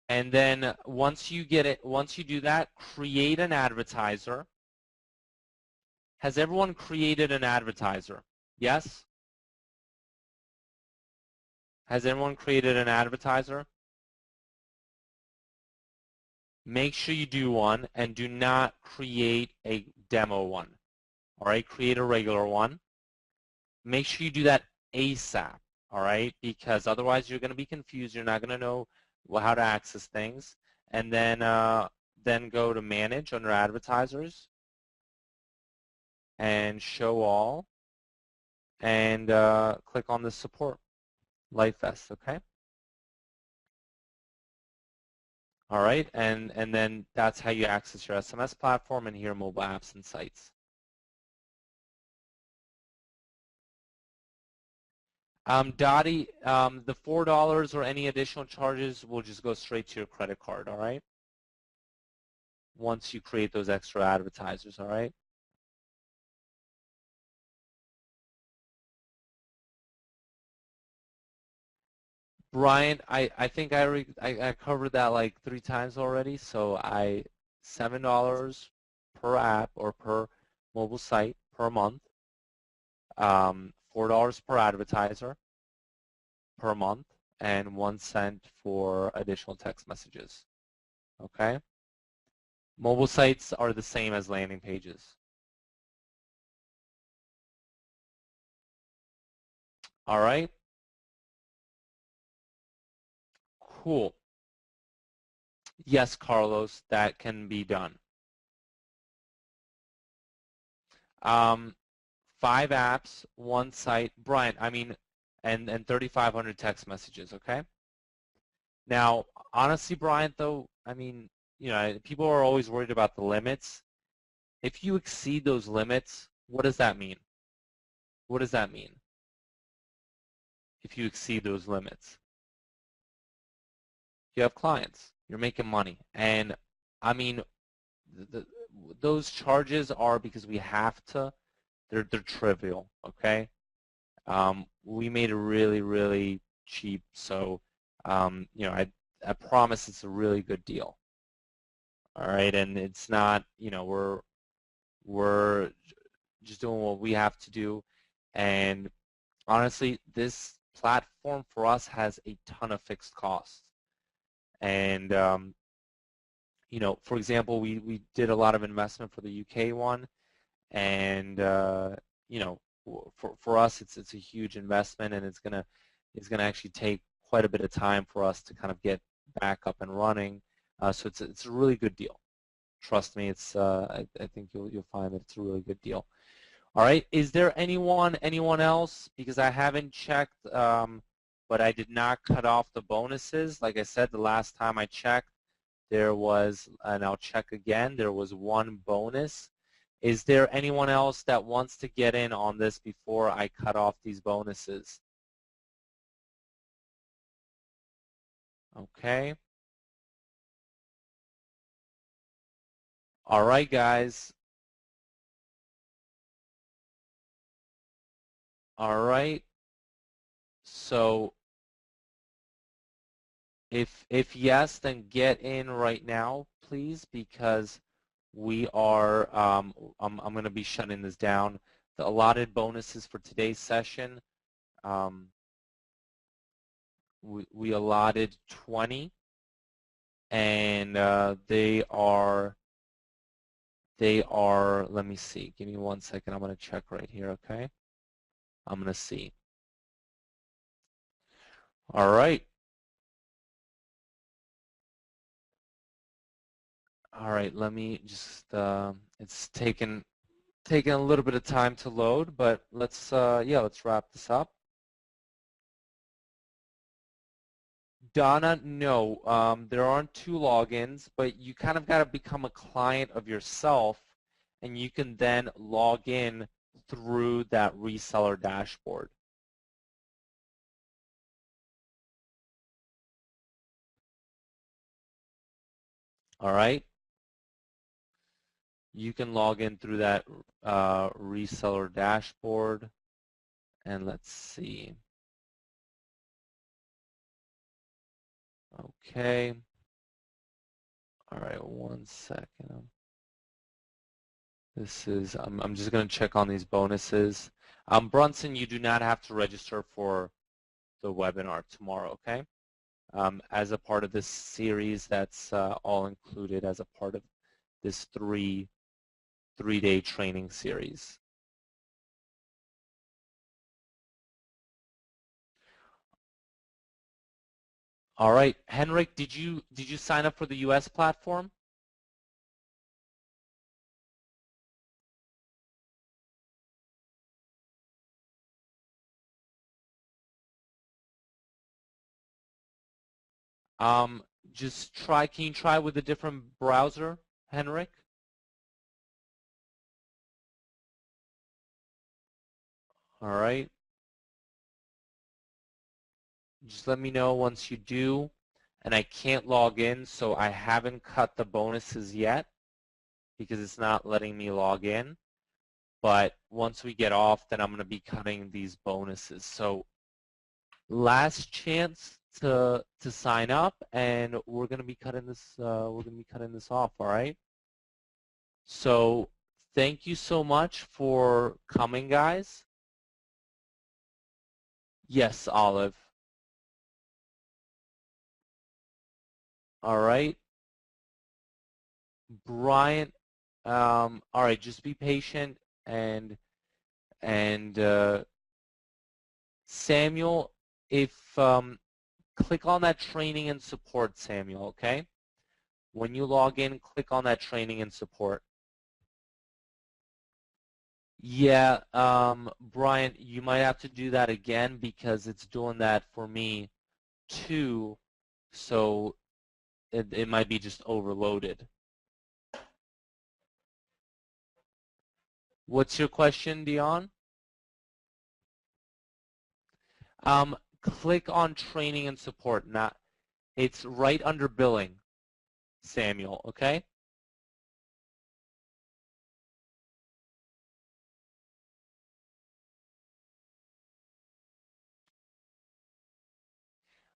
And then once you get it, once you do that, create an advertiser. Has everyone created an advertiser? Yes? Has everyone created an advertiser? Make sure you do one and do not create a demo one. All right, create a regular one. Make sure you do that ASAP, all right, because otherwise you're going to be confused. You're not going to know how to access things. And then go to Manage under Advertisers and Show All, and click on the Support LifeVest, okay? All right, and then that's how you access your SMS platform and here mobile apps and sites. Dottie, the $4 or any additional charges will just go straight to your credit card, all right? Once you create those extra advertisers, all right? Brian, I think I covered that like 3 times already, so $7 per app or per mobile site per month, $4 per advertiser per month, and 1 cent for additional text messages, okay? Mobile sites are the same as landing pages. All right? Cool. Yes, Carlos, that can be done. 5 apps, 1 site, Brian, and 3,500 text messages, okay? Now, honestly, Brian, though, people are always worried about the limits. If you exceed those limits, what does that mean? What does that mean? If you exceed those limits, you have clients. You're making money. And I mean, the, those charges are because we have to. They're trivial, okay? We made it really, really cheap. So, you know, I promise it's a really good deal. All right, and it's not, you know, we're just doing what we have to do. And honestly, this platform for us has a ton of fixed costs. And you know, for example, we did a lot of investment for the UK one, and you know, for us, it's a huge investment, and it's gonna actually take quite a bit of time for us to kind of get back up and running. So it's a really good deal. Trust me, it's I think you'll find that it's a really good deal. All right, is there anyone else? Because I haven't checked, but I did not cut off the bonuses. Like I said, the last time I checked, there was, and I'll check again, there was one bonus. Is there anyone else that wants to get in on this before I cut off these bonuses? Okay. All right, guys. All right. So if yes, then get in right now, please, because we are, I'm going to be shutting this down. The allotted bonuses for today's session, we allotted 20, and they are, let me see, give me 1 second, I'm going to check right here, okay? I'm going to see. All right. All right, let me just, it's taken a little bit of time to load, but let's, yeah, let's wrap this up. Donna, no, there aren't 2 logins, but you kind of got to become a client of yourself, and you can then log in through that reseller dashboard. All right? You can log in through that reseller dashboard, and let's see. Okay. All right, 1 second. This is, I'm just going to check on these bonuses. Brunson, you do not have to register for the webinar tomorrow, okay? As a part of this series, that's all included as a part of this three-day training series. All right, Henrik, did you sign up for the U.S. platform? Just try. Can you try with a different browser, Henrik? All right. Just let me know once you do. And I can't log in, so I haven't cut the bonuses yet because it's not letting me log in. But once we get off, then I'm going to be cutting these bonuses. So last chance to sign up, and we're going to be cutting this. Off. All right. So thank you so much for coming, guys. Yes, Olive. All right. Brian. All right. Just be patient, and Samuel, if click on that training and support, Samuel. Okay. When you log in, click on that training and support. Yeah, Brian, you might have to do that again because it's doing that for me too, so it might be just overloaded. What's your question, Dion? Click on training and support. Not, it's right under billing, Samuel, okay?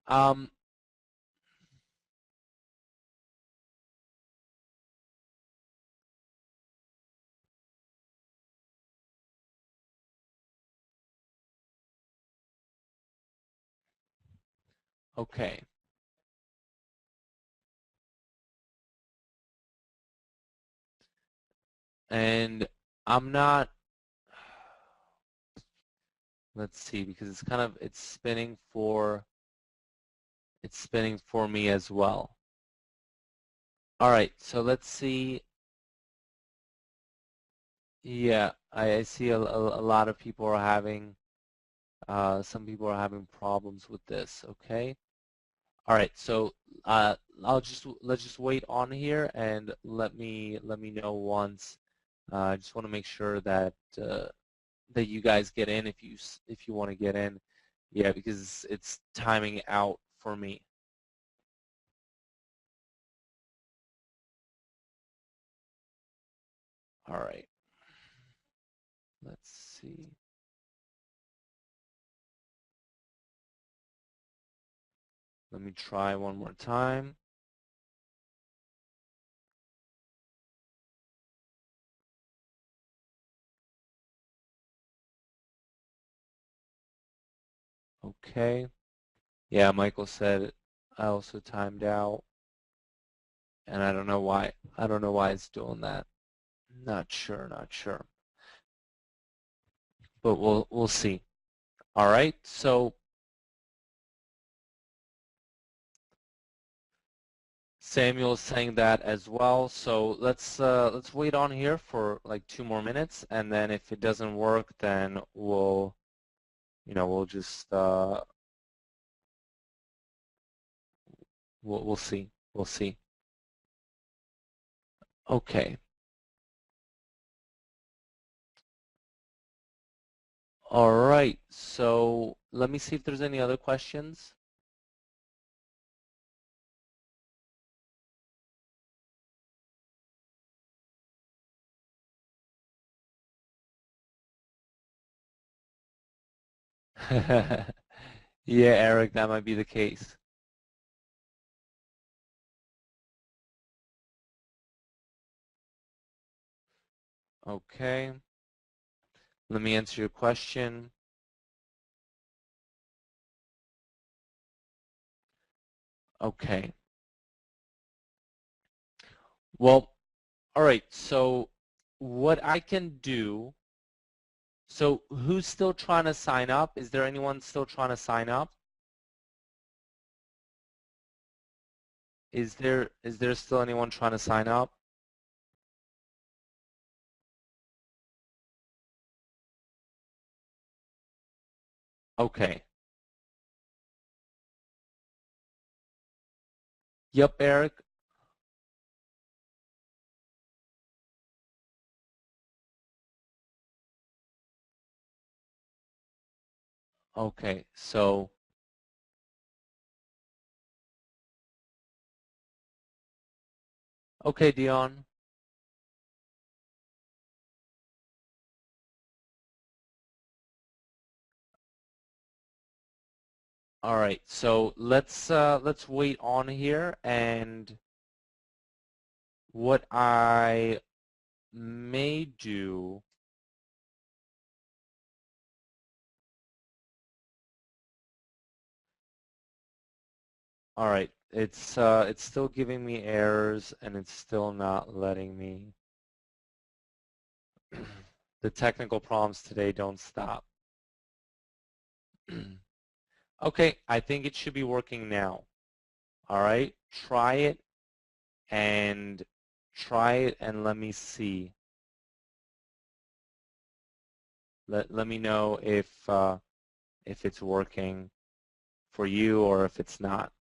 Um, okay. And I'm not, let's see, because it's kind of, it's spinning for me as well. All right, so let's see. Yeah, I see a lot of people are having, some people are having problems with this, okay? All right, so let's just wait on here and let me know once. I just want to make sure that that you guys get in if you want to get in. Yeah, because it's timing out for me. All right. Let's see. Let me try one more time. Okay. Yeah, Michael said I also timed out, and I don't know why. I don't know why it's doing that. Not sure, not sure. But we'll see. All right. So Samuel's saying that as well. So let's wait on here for like 2 more minutes, and then if it doesn't work, then we'll just we'll see. We'll see. Okay. All right. So let me see if there's any other questions. Yeah, Eric, that might be the case. Okay. Let me answer your question. Okay. Well, all right. So what I can do, so who's still trying to sign up? Is there anyone still trying to sign up? Is there still anyone trying to sign up? Okay. Yep, Eric. Okay. So, okay, Dion. All right. So let's wait on here, and what I may do. All right. It's still giving me errors, and it's still not letting me. The technical problems today don't stop. Okay, I think it should be working now. All right, and try it and let me see. Let me know if it's working for you or if it's not.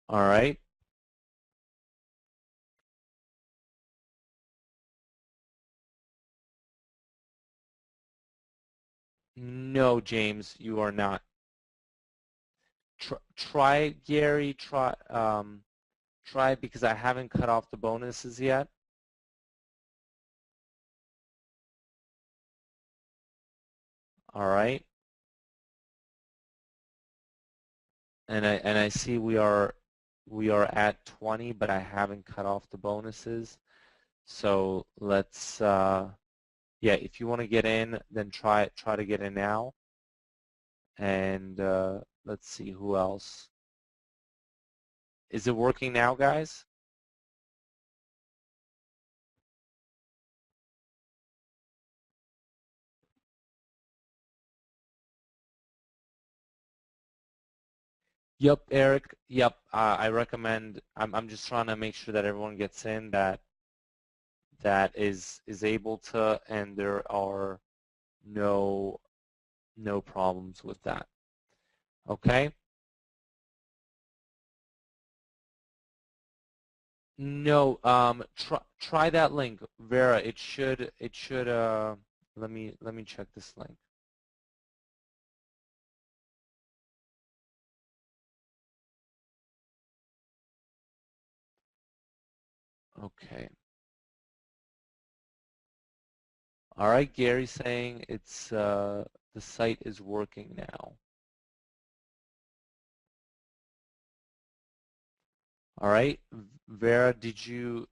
All right. No, James, you are not. Try, Gary. Try because I haven't cut off the bonuses yet. All right. And I see we are at 20, but I haven't cut off the bonuses. So let's yeah, if you want to get in, then try to get in now. And let's see who else. Is it working now, guys? Yep, Eric. Yep. I recommend. I'm just trying to make sure that everyone gets in that is able to, and there are no problems with that. Okay. No. Try that link, Vera. It should. Let me check this link. Okay. All right, Gary's saying it's the site is working now. All right, Vera, do you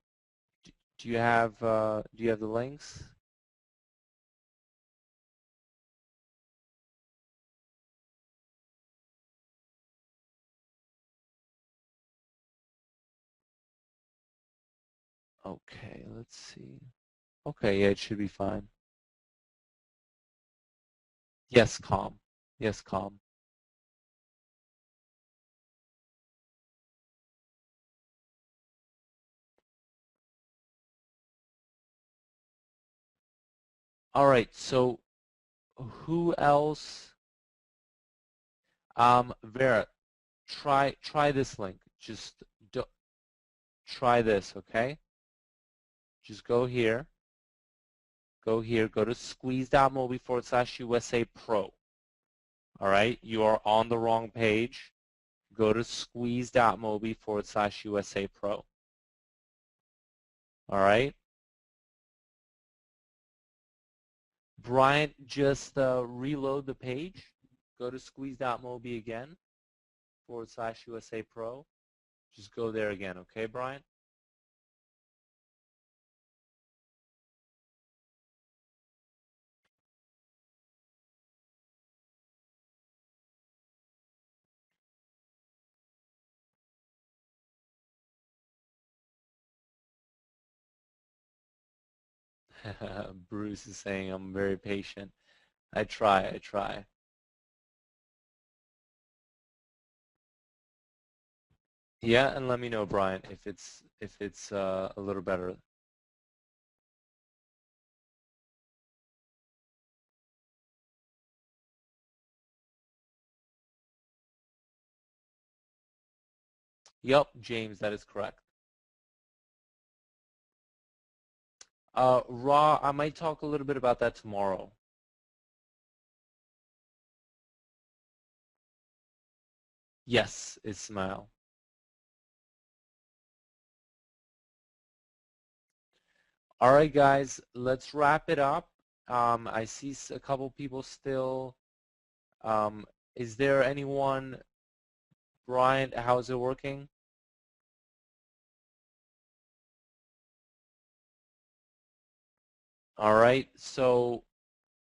have the links? Okay, let's see. Okay, yeah, it should be fine. Yes, calm. Yes, calm. All right, so who else? Vera, try this link. Just try this, okay? Just go here. Go here. Go to squeeze.mobi/USA Pro. All right, you are on the wrong page. Go to squeeze.mobi/USA Pro. All right. Bryant, just reload the page. Go to squeeze.mobi again /USA Pro. Just go there again, okay, Bryant? Bruce is saying I'm very patient. I try. Yeah, and let me know, Brian, if it's a little better. Yep, James, that is correct. Ra, I might talk a little bit about that tomorrow. Yes, Ismail. All right, guys, let's wrap it up. I see a couple people still. Is there anyone, Brian, how's it working? All right, so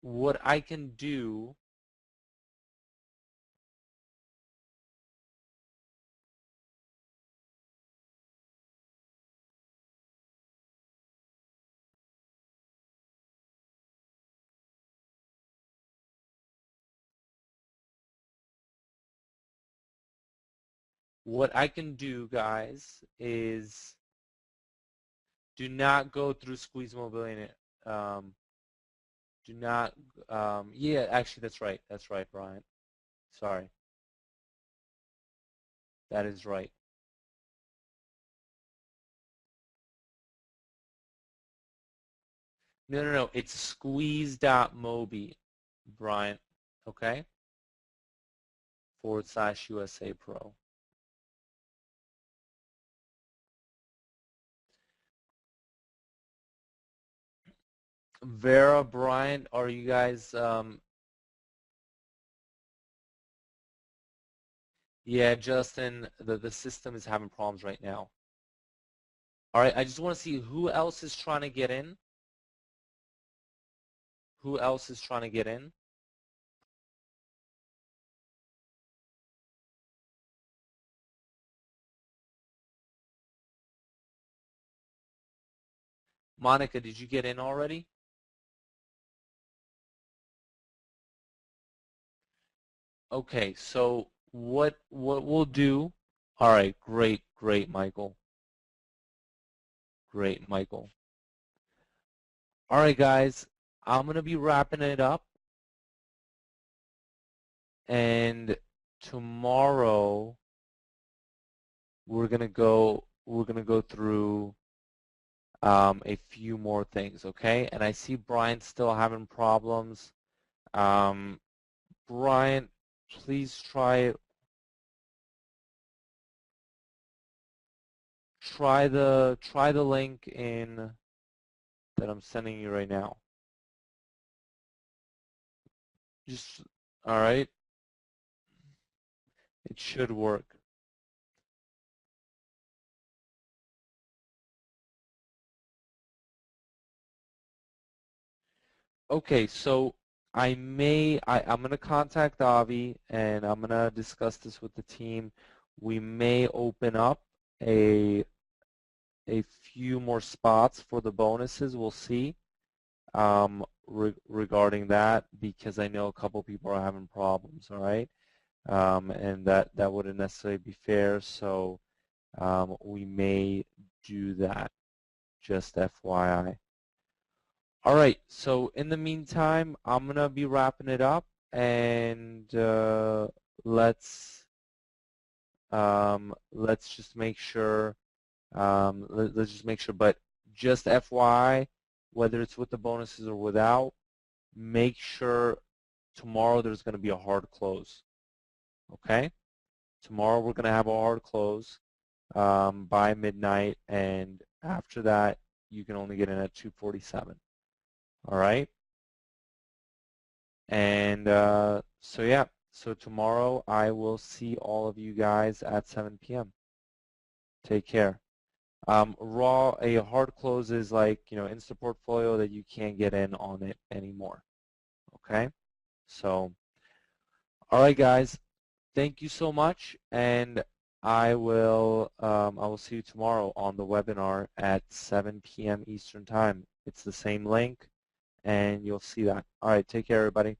what I can do, guys, is do not go through SqueezeMobi. Do not, yeah, actually, that's right. That's right, Brian. Sorry. That is right. No. It's squeeze.mobi, Brian. Okay? /USA Pro. Vera, Brian, are you guys, yeah, Justin, the system is having problems right now. All right, I just want to see who else is trying to get in. Who else is trying to get in? Monica, did you get in already? Okay, so what we'll do, all right, great, Michael. Great, Michael. All right, guys, I'm going to be wrapping it up. And tomorrow we're going to go through a few more things, okay? And I see Brian still having problems. Brian, please try the link in that I'm sending you right now. Just all right. It should work. Okay, so I'm going to contact Avi and I'm going to discuss this with the team. We may open up a few more spots for the bonuses. We'll see regarding that, because I know a couple people are having problems, all right? And that wouldn't necessarily be fair, so we may do that, just FYI. All right, so in the meantime, I'm going to be wrapping it up, and let's just make sure, let's just make sure, but just FYI, whether it's with the bonuses or without, make sure tomorrow there's going to be a hard close, okay? Tomorrow we're going to have a hard close by midnight, and after that, you can only get in at 247. All right? And so, yeah. So tomorrow I will see all of you guys at 7 p.m. Take care. A hard close is like, Insta portfolio that you can't get in on it anymore. Okay? So, all right, guys. Thank you so much, and I will see you tomorrow on the webinar at 7 p.m. Eastern Time. It's the same link, and you'll see that. All right, take care, everybody.